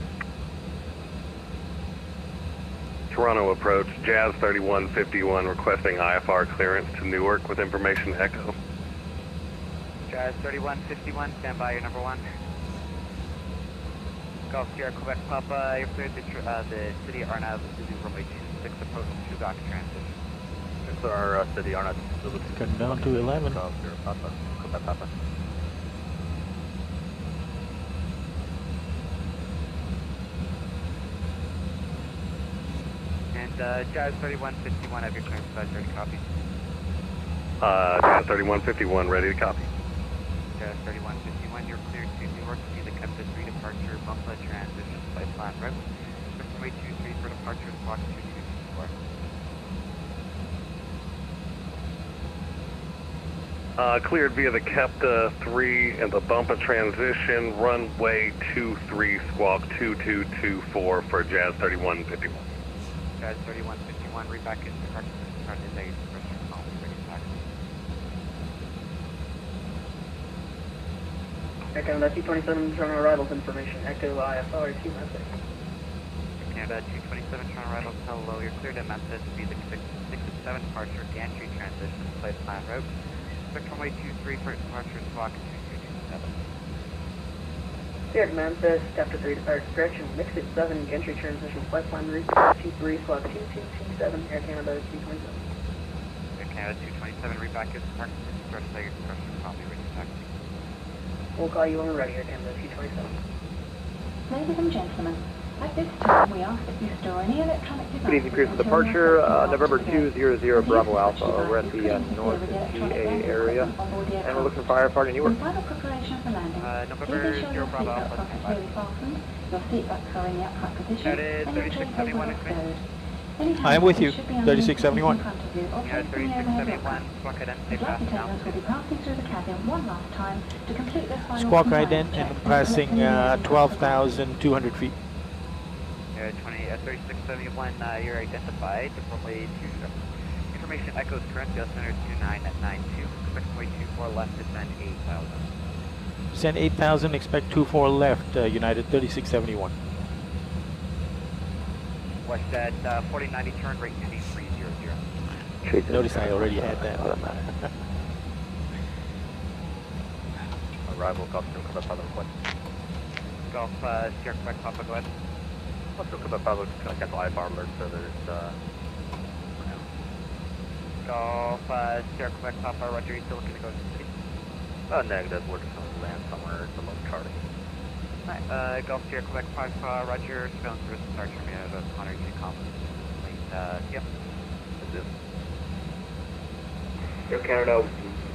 Toronto approach, Jazz 3151 requesting IFR clearance to Newark with information echo. Jazz 3151, stand by, your number 1. Golf Sierra, Quebec, Papa, you're cleared the city Arnav to do runway 26 approach to dock transit. Our city Arnav. Come down to 11. Golf Sierra, Papa, Quebec, Papa. And Jazz 3151, have your clearance badge ready to copy. Jazz 3151, ready to copy. Jazz 3151, you're cleared to Newark to be the Kepta 3 departure, Bumpla transition, flight plan route. Runway 23 for departure, squawk 2224. Cleared via the Kepta 3 and the Bumpa transition, runway 23, squawk 2224 for Jazz 3151. Jazz 3151, read back into departure, start in the expression, call, ready to taxi. Air Canada 227 Toronto arrivals information. Echo IFR 2 message. Air Canada 227 Toronto arrivals, hello, you're cleared at Memphis to be the 667 departure, gantry transition, flight plan route. Runway 23 for departure, squawk 2227. Cleared Memphis, Kepta 3 departure direction, mix it 7, gantry transition, flight plan route 23, squawk 2227, Air Canada 227. Air Canada 227, read back into departure, start the expression, call me ready to taxi. We'll call you when we're ready, Air Canada 227. Ladies and gentlemen, at this time we ask that you store any electronic devices. Good evening, Pearson. until Departure, you're November comfortable to 200 Bravo go. Alpha. We're at the North GA area, and we're looking for firefighter in Newark. In final preparation for landing, November please ensure 0 your Bravo seatbelts Alpha, are securely fastened, your seatbelts are in the upright position, That is and your tray 3671 table is is stowed. Any I am with handbags you. should be underneath the seat 3671. in front of you or Yeah, placed in the overhead 3671, locker. squawk identity, The flight pass down. attendants will be passing through the cabin one last time to complete their final Squawk compliance ident check and and passing collect any 12,200 feet. 3671, you're identified. Runway 2. Information echoes current, altimeter 2992. Expect runway 24 left to send 8,000. Send 8,000, expect 24 left, United 3671. West at 4090, turn rate 2300. Notice I already had that. Arrival, Golf, Quebec, Pablo, what? Golf, Sierra Quebec, Papa, go ahead. Let's go Quebec, Pablo, kind of cancel IFR alert, so there's, Golf, Sierra Quebec, Papa, Roger, you still looking to go to the city? negative, we're just going to land somewhere below charting. Alright, Golf, Sierra Quebec, Papa, Roger, surveillance risk, start from you at 100 G confidence. Yep. That's it. Air Canada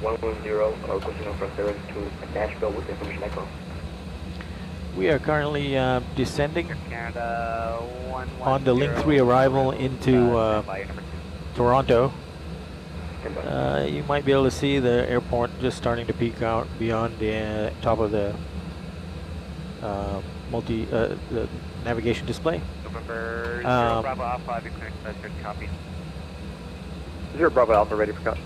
110, requesting for service to Nashville with information echo. We are currently descending Canada on the Link 3 arrival into Toronto. You might be able to see the airport just starting to peek out beyond the top of the the navigation display. November 0 Bravo Alpha, have you cleared copy? 0 Bravo Alpha, ready to copy.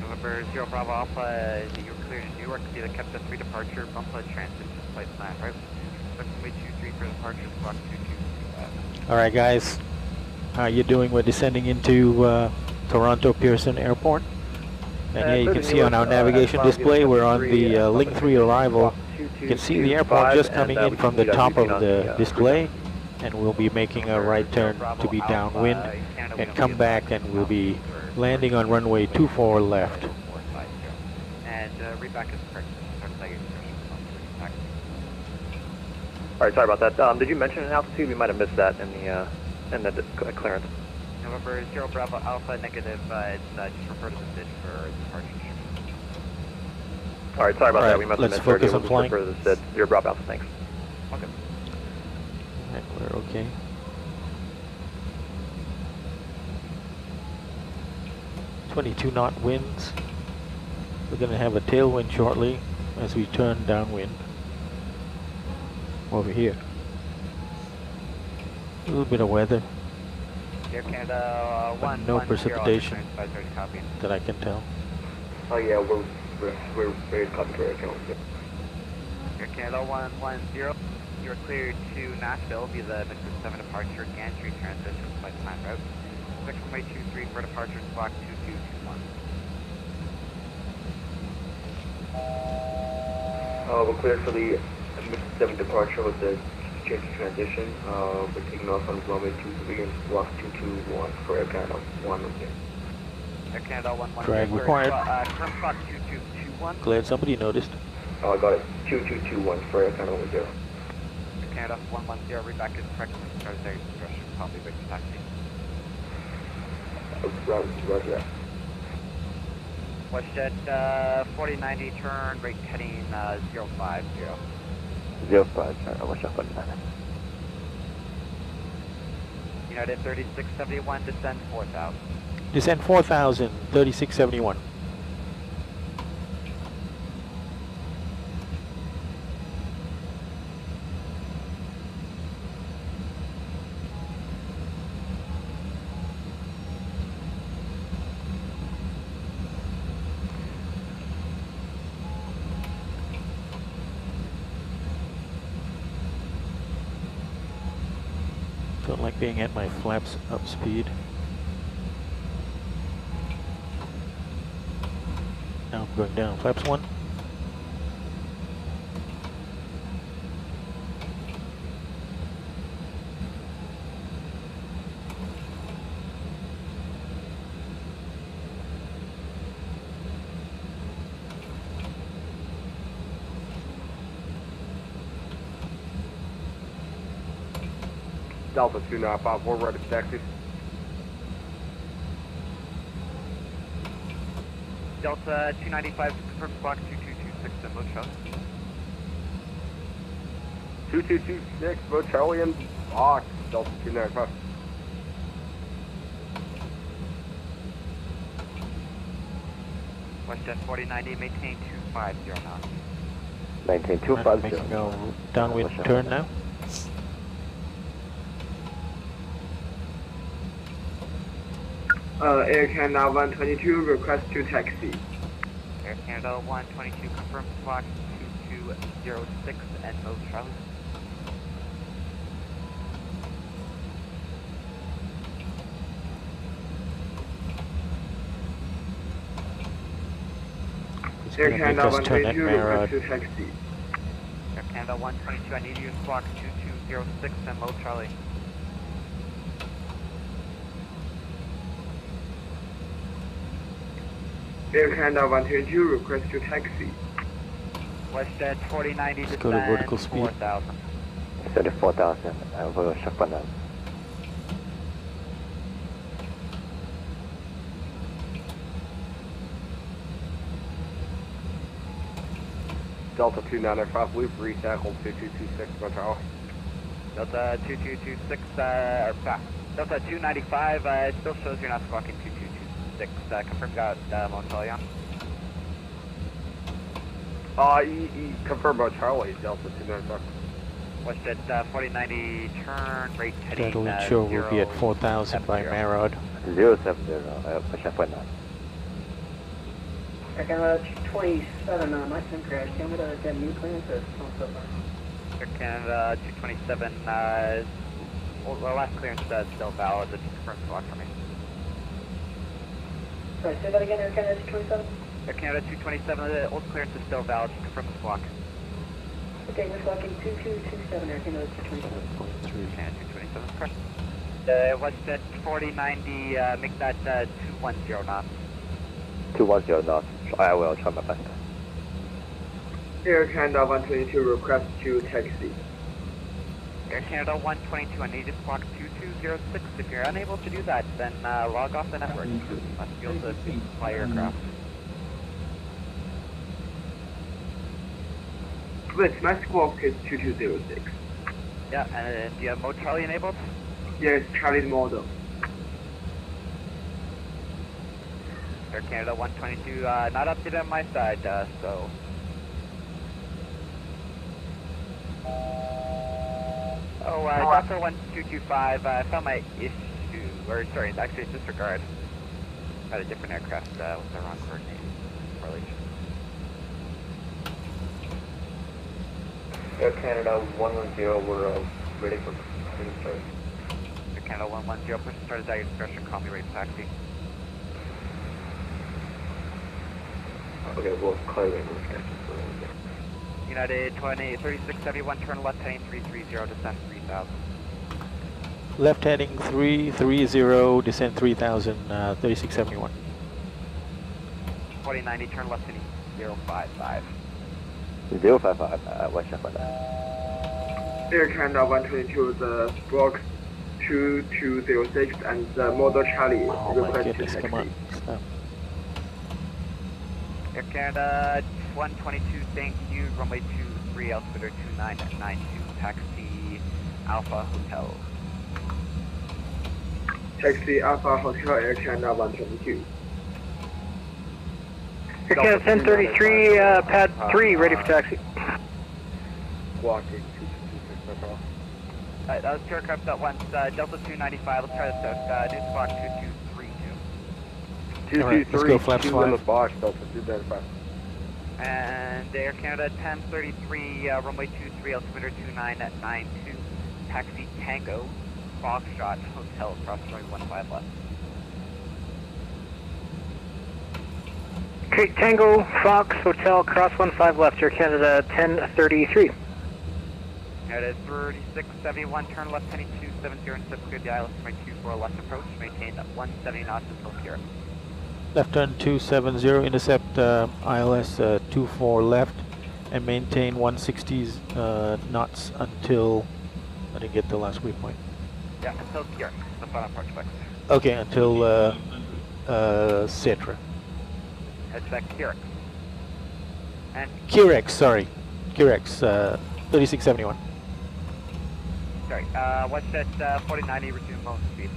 November 0 Bravo Alpha, you're cleared in Newark to the Kepta 3 departure, Bumpla transit, flight plan, right? Runway 23 for departure, squawk 2225. Alright guys, how you doing? We're descending into Toronto Pearson Airport. And yeah, you can see on our navigation display, we're on the Link 3 arrival. You can see the airport just coming in from the top of the display, and we'll be making a right turn to be downwind and come back, and we'll be landing on runway 24 left. And read back is correct. Alright, sorry about that. Did you mention an altitude? We might have missed that in the clearance. November 0 Bravo Alpha, negative, it's just refer to the SID for departure. Alright, sorry about that. We must have let's missed focus 30. on flying. For the SID. 0 Bravo Alpha, thanks. Okay. Alright, we're okay. .22 knot winds. We're going to have a tailwind shortly as we turn downwind over here. A little bit of weather, Air Canada but no precipitation that I can tell. Oh yeah, we're very copy for Air Canada. Air Canada 110, you're cleared to Nashville via the Mixer 7 departure, gantry transition, flight plan route. Expect runway 23 for departure, squawk 2221. We're cleared for the Mixer 7 departure with the gantry transition. We're taking off on runway 23 and squawk 221 for Air Canada 110. Air Canada 110. Drag required. Current squawk 2221. Glad somebody noticed. Oh, I got it. 2221 for Air Canada 10. Air Canada 110, read back is correct. Start there, discretion, probably big taxi. Roger that. WestJet 4090, turn, rate heading 050. 050, what's up on that? United 3671, descend 4000. Descend 4,000, 3671. Don't like being at my flaps up speed. Now I'm going down. Flaps 1. Delta 295, we're ready to taxi. Delta 295, confirm squawk 2226 and load show. 2226, Bo Charlie and Box, Delta 295. WestJet 4090, maintain 250 knots. Maintain 250. Making a downwind turn now. Air Canada 122, request to taxi. Air Canada 122, confirm squawk 2206 and mode Charlie. It's Air going to make Canada us turn that 122, mirror. request to taxi. Air Canada 122, I need you to squawk 2206 and mode Charlie. Air Canada 122, request to taxi. WestJet 4090, Let's go to vertical descend speed. 4000. 34,000, we'll check on that. Delta 295, we've retackled 2226, Bo Charlie. Delta 2226, Delta 295, it still shows you're not squawking 2226. Confirm got Montpellier. Confirm Bo Charlie, Delta 295. WestJet 4090, turn, rate heading That'll ensure we'll be at 4,000 by Marod. 070, what's up on that? Air Canada 27, my sim crash. Can we get new clearance or so far? Air Canada 227, well, the last clearance is still valid. It's confirmed squawk for me. Sorry, say that again, Air Canada 227? Air Canada 227, the old clearance is still valid. Just confirm the squawk. Okay, we're squawking 2227, Air Canada 227. And 227, correct. WestJet 4090, make that 210 knots. 210 knots, I will try my best. Air Canada 122, request to taxi. Air Canada 122, I need to squawk 2206. If you're unable to do that, then log off the network. Must be able to fly aircraft. Wait, my squawk is 2206. Yeah, and do you have mode Charlie enabled? Yes, Charlie model. Air Canada 122, not updated on my side, so... Oh, Delta 1225, I found my issue, or sorry, actually it's disregard. Had a different aircraft with the wrong coordinate correlation. Air Canada 110, we're ready for start. Air Canada 110, push start at your discretion, call me rate taxi. Okay, we'll call you in. United 3671, turn left heading 330, descend 3000. Left heading 330, descend 3000, 3671. 4090, turn left heading 055. 055, what's up on that? Air Canada 122, the squawk 2206 and Model Charlie Oh my request to goodness, come on. taxi. Stop. Air Canada 122, thank you. Runway 23, altimeter 2992, taxi Alpha Hotel. Taxi Alpha Hotel Air Canada 122. Air Canada 1033, pad 3, ready for taxi. Walking 2226, no problem. That was pure aircraft that went Delta 295. Let's try this out. New squawk 2232. Alright, let's go flaps 223 in the 5. box, Delta 295. And Air Canada 1033, runway 23, altimeter 2992, taxi Tango, Foxtrot Hotel, cross runway 15 left. Okay, Tango, Fox, Hotel, cross 15 left, Air Canada 1033. Canada 3671, turn left heading 270 and step clear the ILS runway 24 left approach, maintain 170 knots until here. Left turn 270, intercept ILS 24 left, and maintain 160 knots until, I didn't get the last waypoint. Yeah, until here, the final approach flex. Okay, until Citra. Expect Kirex. And Kirex, sorry. Kirex, 3671. sorry, watch that 4090, resume most speed.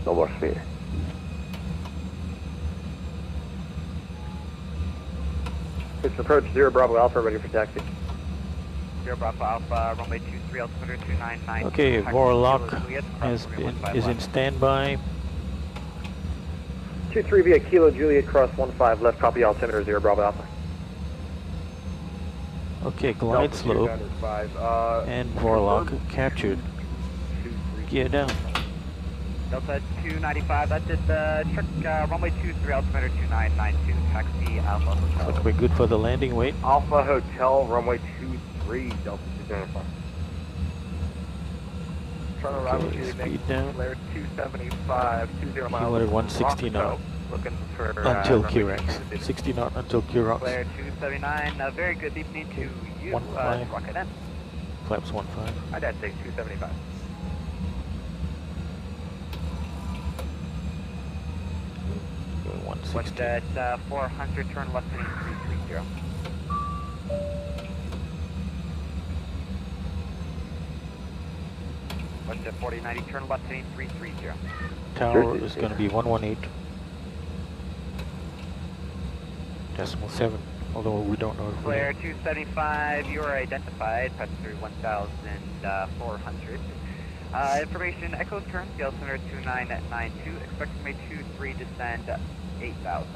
No more speed. It's approach 0 Bravo Alpha, ready for taxi. 0 Bravo Alpha, runway 23, altimeter 299. Okay, Vorlock is in standby. 23 via Kilo Juliet, cross 15 left, copy altimeter 0 Bravo Alpha. Okay, glide slope and Vorlock captured. Gear down. Delta 295, that did the check runway 23, altimeter 2992, taxi Alpha Hotel. Look, we're good for the landing weight. Alpha Hotel, runway 23, Delta 295. Trying to arrive with you, speed down. Flare 275, 20 miles. Kilometer 160 knot Looking for until Kirex. 60 knot until Kirex. Flare 279, very good, deep need to you, 15. rocket in. Flaps 15. I'd say 275. Going Watch 160. that 400, turn left heading 330. Watch that 4090, turn left heading 330. Tower is going to be 118. Decimal 7, although we don't know if we Flare 275, you are identified, pass through 1,400. Information, Echo turn, the altimeter 2992, expect to make 23, descend 8,000.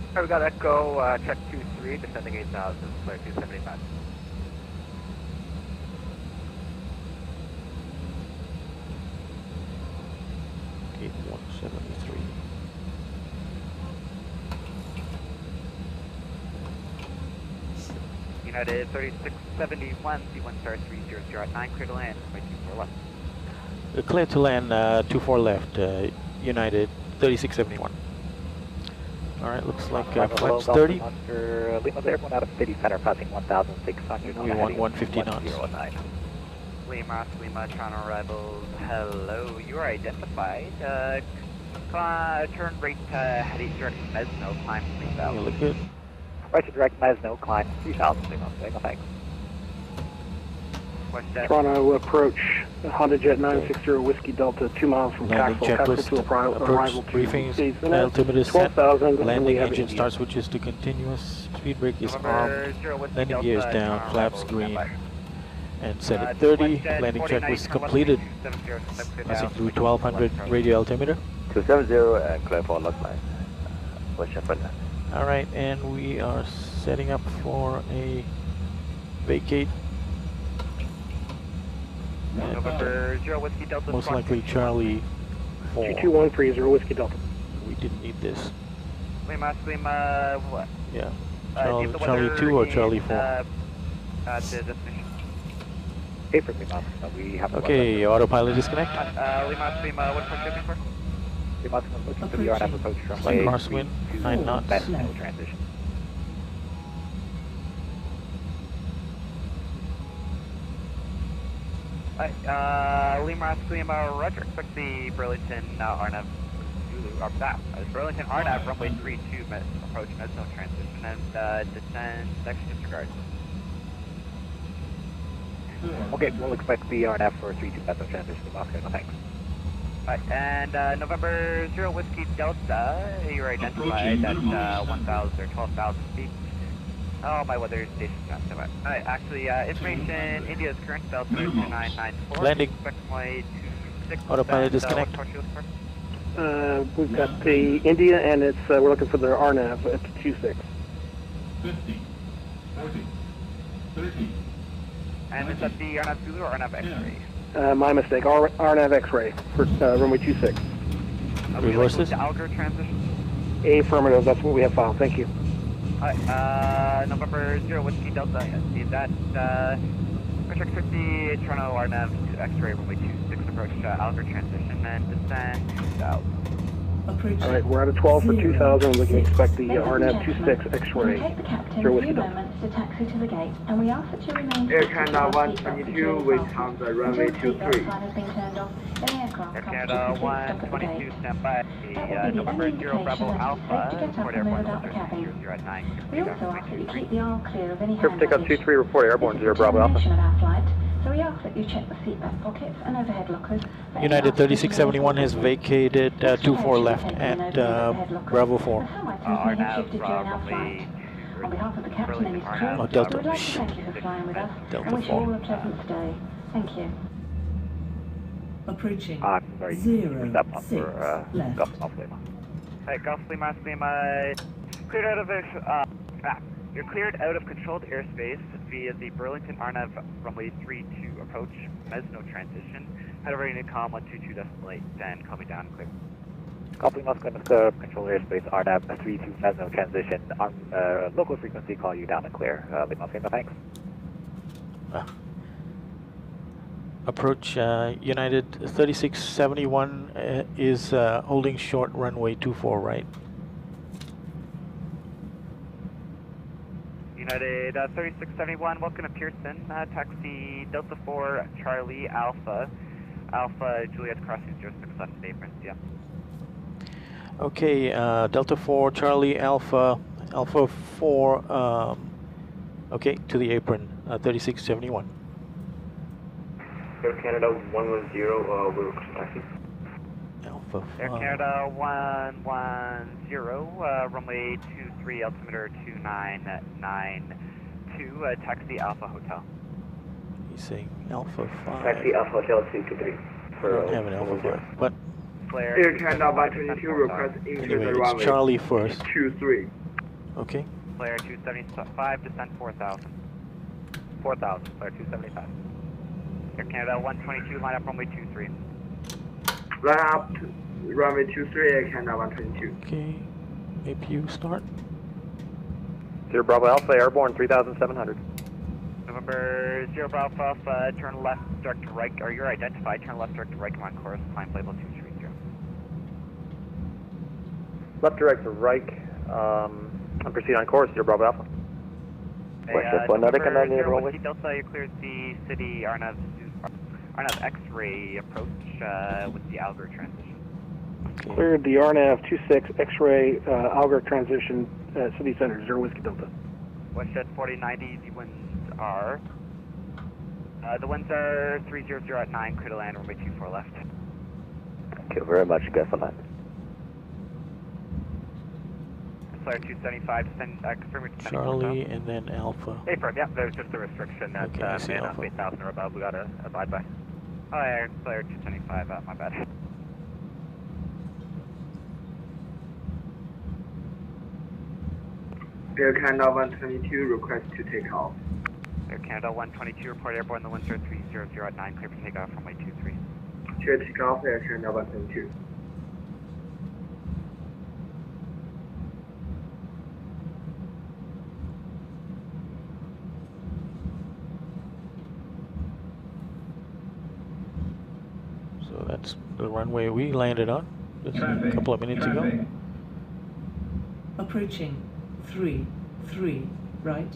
Alright, we got Echo, check 23, descending 8,000, Flare 275. Gate 173. United 3671, C1 star 300 at 9, clear to land, by 24 left. Clear to land 24 left, United 3671. Alright, looks like flaps 30. Under Lima there, 1 out of city center, passing 1,600. We want 150 knots. Lima, Toronto arrivals, hello, you are identified. Turn right heading direct Mesno, climb 3,000. You look good. Right to direct Mesno, climb 3,000, thanks. Toronto approach, Honda Jet 960 Whiskey Delta, 2 miles from Landing Castle checklist, to arrival approach to briefings, Season altimeter set, 12,000, landing engine start switches to continuous, speed brake is armed, landing gear is down, flaps green, and set at 30, landing checklist completed, passing through 1200 radio altimeter. 270 and clear for log line. Alright, and we are setting up for a vacate. November 0 Whiskey Delta. Most likely Charlie 4. 2213 Whiskey Delta. We didn't need this. Lima, what? Yeah. Charlie 2 or Charlie 4? The destination. Paper Lima, we have Okay, autopilot disconnect. Lima, what approach shipping for? Lima, looking for the RNF approach from Crosswind, 9 knots. transition. Lima Lima Roger, expect the Burlington RNAV Zulu, Burlington RNAV runway 32 approach Mesno transition and descend section disregard. Okay, we'll expect the RNAV for 32 Mesno transition to Moscow, no thanks. And November 0 Whiskey Delta, you're identified at 1,000 or 12,000 feet. Oh, my weather station's not so much. Alright, actually, information, India's current Delta 2994. Landing. Expect my 26. Autopilot disconnect. We've got the India, and it's we're looking for the RNAV at 26. 50, 40, 30. And is that the RNAV Zulu or RNAV X-ray? My mistake. RNAV X-ray for runway 26. Reverse this. The Alger transition. Affirmative. That's what we have filed. Thank you. November 0 Whiskey Delta. Is that Richard 50 Toronto RNAV to X-ray runway 26 approach Alger transition and descend 2000. All right, we're at a 12 for 2,000. We can expect the RNAV 26 X-ray. Take the captain a few moments to taxi to the gate, and we ask that you remain Air Canada 122 with on the runway 23. Air Canada 122, stand by. November 0 Bravo Alpha, Port Airborne 009. We also ask that you keep the all clear of any Take up 23, report Airborne 0 Bravo Alpha. of our flight. So we ask that you check the seatback pockets and overhead lockers. United 3671 has vacated 24 left at Bravo 4. On behalf of the captain and his crew, Oh, Delta. we would like to thank you for flying with us Delta and wish you 4. all a pleasant stay. Thank you. Approaching Sorry, 0, step up 6 for left. Golf Lima. Hey, Golf Lima, cleared out of you're cleared out of controlled airspace via the Burlington RNAV runway 32 approach Mesno transition. Head over to Unicom 122.8 and call me down quick. Golf Lima, control airspace RNAV 32 Mesno transition on local frequency. Call you down and clear. Lima, thanks. Approach United 3671 is holding short runway 24 right. United 3671, welcome to Pearson. Taxi Delta 4 Charlie Alpha. Alpha Juliet crossing 06 on aprons, yeah. Okay, Delta 4 Charlie Alpha, Alpha 4, okay, to the apron, 3671. Air Canada 110, we're taxi. Alpha 5. Air Canada 110, runway 23, altimeter 2992, taxi Alpha Hotel. He's saying Alpha 5. Taxi Alpha Hotel 223. I don't have an Alpha 5, but Air Canada 122 request into anyway, the it's runway. Charlie first. 23. Okay. Flare 275, descent 4,000. 4,000, Flare 275. Air Canada 122, line up runway 23. Line up runway 23, Air Canada 122. Okay, APU start. 0 Bravo Alpha, airborne 3,700. November 0 Bravo Alpha, turn left, direct to right, or you're identified, turn left, direct to right, come on course, climb label 230. Left direct to right, and proceed on course, 0 Bravo Alpha. November 0 Whiskey Delta, you cleared the city RNAV X-ray approach with the Alger transition. Cleared the RNAV 26 X-ray Alger transition city center 0 Whiskey Delta. Westjet 4090, the winds are 3000 at 9, clear to land, runway 24 left. Thank you very much, guys, for that. Flare 275, send confirm your Charlie and then Alpha. Hey, firm, yeah, there's just a restriction at Okay, I see man Alpha. up 8,000 or above, we gotta abide by. Oh, yeah, Flare 275, my bad. Air Canada 122 request to take off. Air Canada 122, report airborne, the winds are 300 at 9, clear for takeoff from runway 23. Clear to take off, Air Canada 122. So that's the runway we landed on just a couple of minutes ago. Approaching 3, right.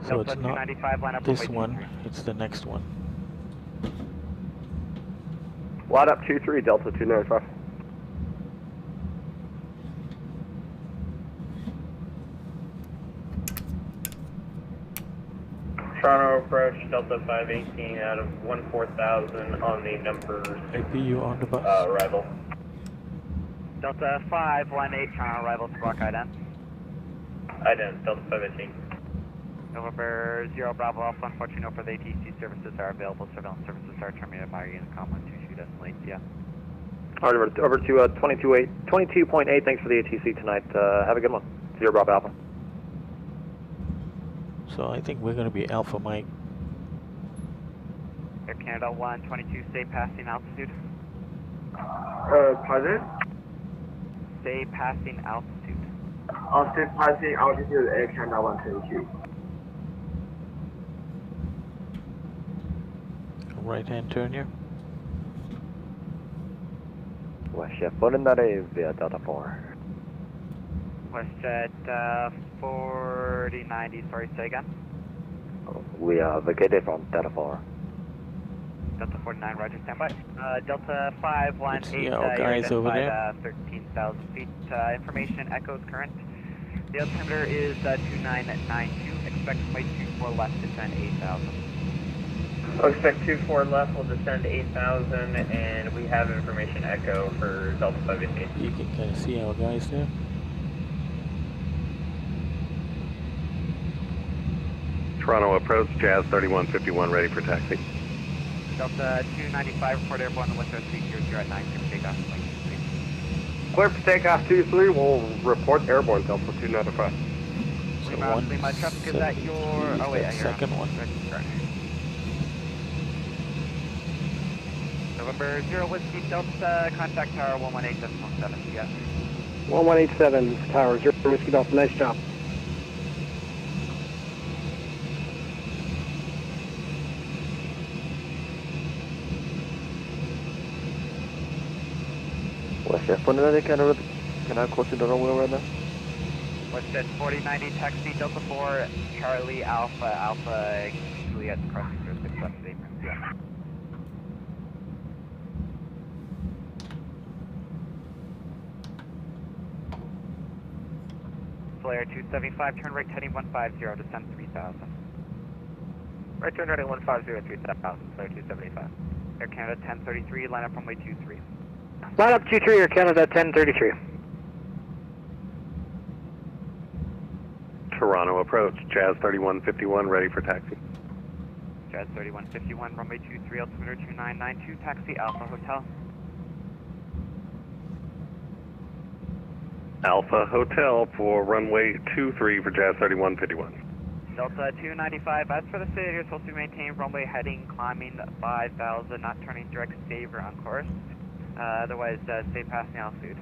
So it's not this one. It's the next one. Line up 23, Delta 295. Toronto approach, Delta 518 out of 14,000 on the numbers. APU on the bus. Arrival. Delta 518, Toronto arrival, squawk ident. Ident, Delta 518. November 0 Bravo Alpha, unfortunately no further ATC services are available. Surveillance services are terminated by unit com 122 decimal ATS. Alright, over to 22.8, thanks for the ATC tonight. Have a good one. 0 Bravo Alpha. So I think we're going to be Alpha Mike. Air Canada 122, stay passing altitude. Pardon? Stay passing altitude. Stay passing altitude Air Canada 122. Right hand turn here. WestJet preliminary via Delta 4. WestJet 4090, sorry, say again. We are vacated from Delta 4. Delta 49, roger, standby. Delta 518, guys over there. 13,000 feet. Information echoes current. The altimeter is 2992. Expect runway 24 left, descend 8,000. Expect 24 left, we'll descend 8,000, and we have information echo for Delta 518. You can kind of see our guys there. Toronto approach, Jazz 3151, ready for taxi. Delta 295, report airborne, the Western 300 at 9, clear for takeoff, flight 23. Clear for takeoff 23, we'll report airborne Delta 295. So Lima traffic is at your, oh wait, I hear second one. November 0 Whiskey Delta, contact tower 118.7, yes. 1187, tower 0 Whiskey Delta, nice job. WestJet preliminary, can I close to the runway right now? WestJet 4090, taxi Delta 4, Charlie Alpha, Juliet, crossing 06 left apron, yeah. Flare 275, turn right heading 150, descend 3000. Right turn heading 150, 3000, Flare 275. Air Canada 1033, line up runway 23. Line up 23, Air Canada 1033. Toronto approach, Jazz 3151, ready for taxi. Jazz 3151, runway 23, altimeter 2992, taxi Alpha Hotel. Alpha Hotel for runway 23 for Jazz 3151. Delta 295, as for the city, you're supposed to maintain runway heading, climbing 5,000, not turning direct saver on course. Otherwise, stay passing altitude.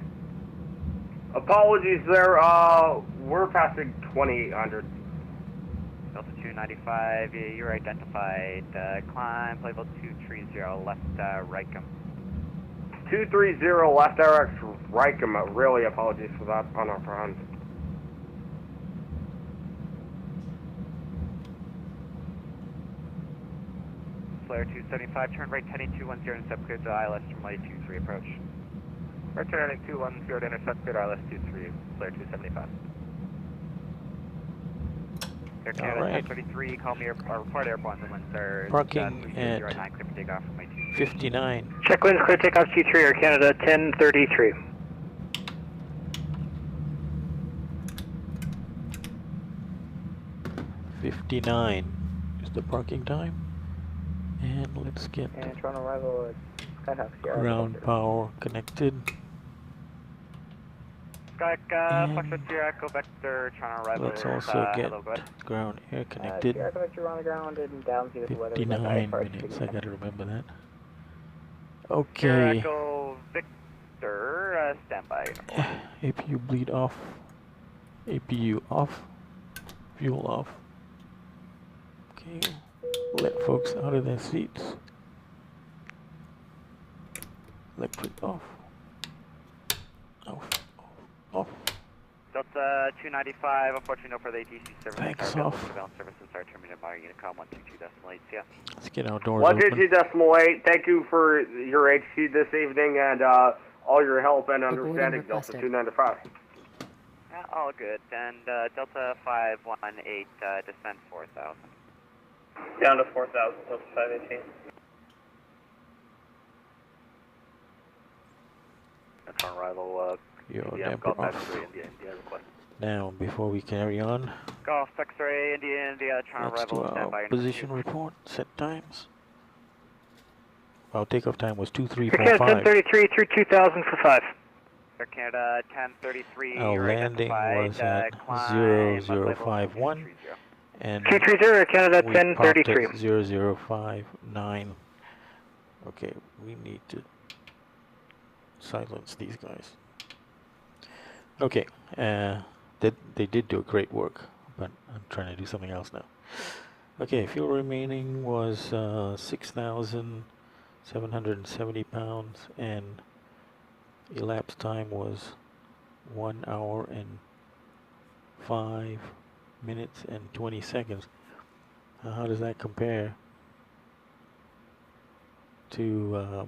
Apologies there, we're passing 2800. Delta 295, you're identified. Climb, playable 230, left Rycom. 230 left RX Rycom, really apologies for that on our front. Flare 275, turn right heading 210, intercept clear to ILS runway 23 approach. Right turn heading 210 to intercept clear to ILS 23, Flare 275. Air Canada 1033, call me or report airborne, the winds are parking at 9, clear for takeoff from 59. Check winds, clear takeoff G3, Air Canada 1033. $59 is the parking time. And let's get Toronto arrival Skyhawk Sierra. ground power connected. Foxtrot Sierra, Echo Vector, Toronto arrival. Let's also get ground air connected. Sierra Vector on the ground and down to the weather. 59 minutes, I gotta remember that. Sierra Okay. Echo Victor, standby. APU bleed off. APU off. Fuel off. Okay. Let folks out of their seats. Electric off. Off. Off. Delta 295, unfortunately no further ATC service. Thanks Cargo off. surveillance services are terminated by Unicom 122.8. Yeah. Let's get our doors open. 122.8. Thank you for your HT this evening and all your help and understanding, Delta 295. Yeah, all good. And Delta 518, descend 4,000. Down to 4,000, Delta 518. That's on arrival, Yo, India, damper Golf off. X-ray, India, request. Now, before we carry on, Golf X-ray, India, trying to let's do arrival, stand by. our position report, set times. Our takeoff time was 2345. Canada 1033 through 2000 for 5. Air Canada 1033. Our landing was at 0051. And 230, Air Canada we parked 1033. at 0059. Okay, we need to silence these guys. Okay, they did do great work, but I'm trying to do something else now. Okay, fuel remaining was 6,770 pounds, and elapsed time was 1 hour and 5 minutes and 20 seconds. How does that compare to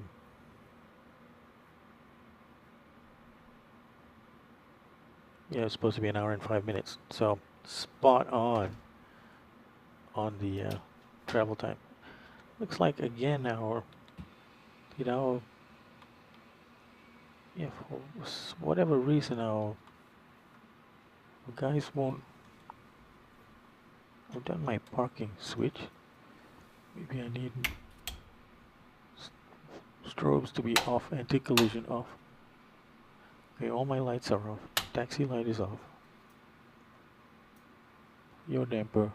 yeah, it's supposed to be 1 hour and 5 minutes, so spot on the travel time. Looks like again our, you know, yeah, for whatever reason our guys won't. I've done my parking switch. Maybe I need strobes to be off, anti-collision off. Okay, all my lights are off. Taxi light is off. Your damper.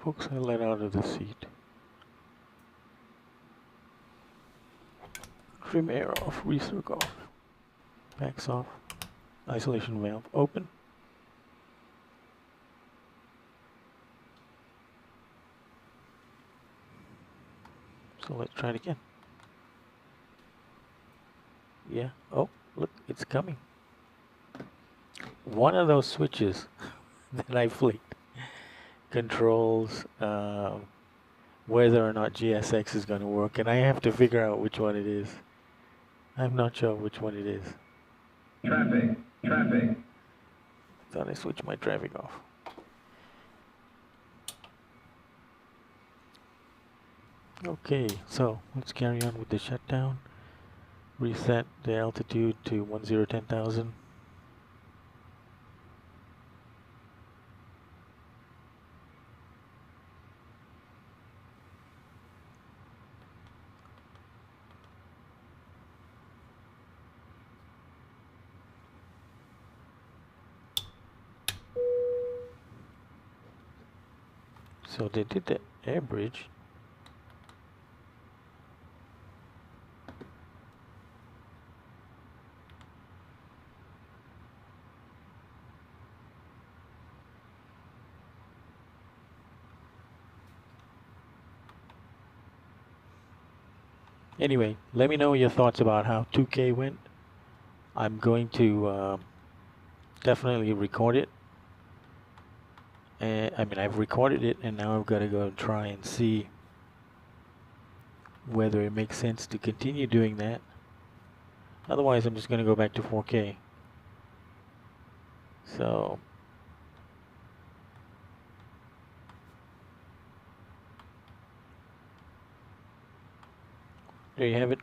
Folks, I let out of the seat. Trim air off, recirc off. Backs off. Isolation valve open. So let's try it again. Yeah, oh, look, it's coming. One of those switches that I flicked controls whether or not GSX is going to work, and I have to figure out which one it is. I'm not sure which one it is. Traffic. Thought I switched my traffic off. Okay, so let's carry on with the shutdown. Reset the altitude to 10,000. So they did the air bridge. Anyway, let me know your thoughts about how 2K went. I'm going to definitely record it. I mean, I've recorded it, and now I've got to go try and see whether it makes sense to continue doing that. Otherwise, I'm just going to go back to 4K. So there you have it.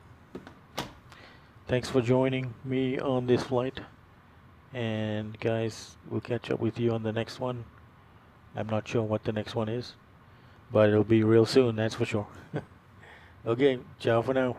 Thanks for joining me on this flight. And guys, we'll catch up with you on the next one. I'm not sure what the next one is, but it'll be real soon, that's for sure. Okay, ciao for now.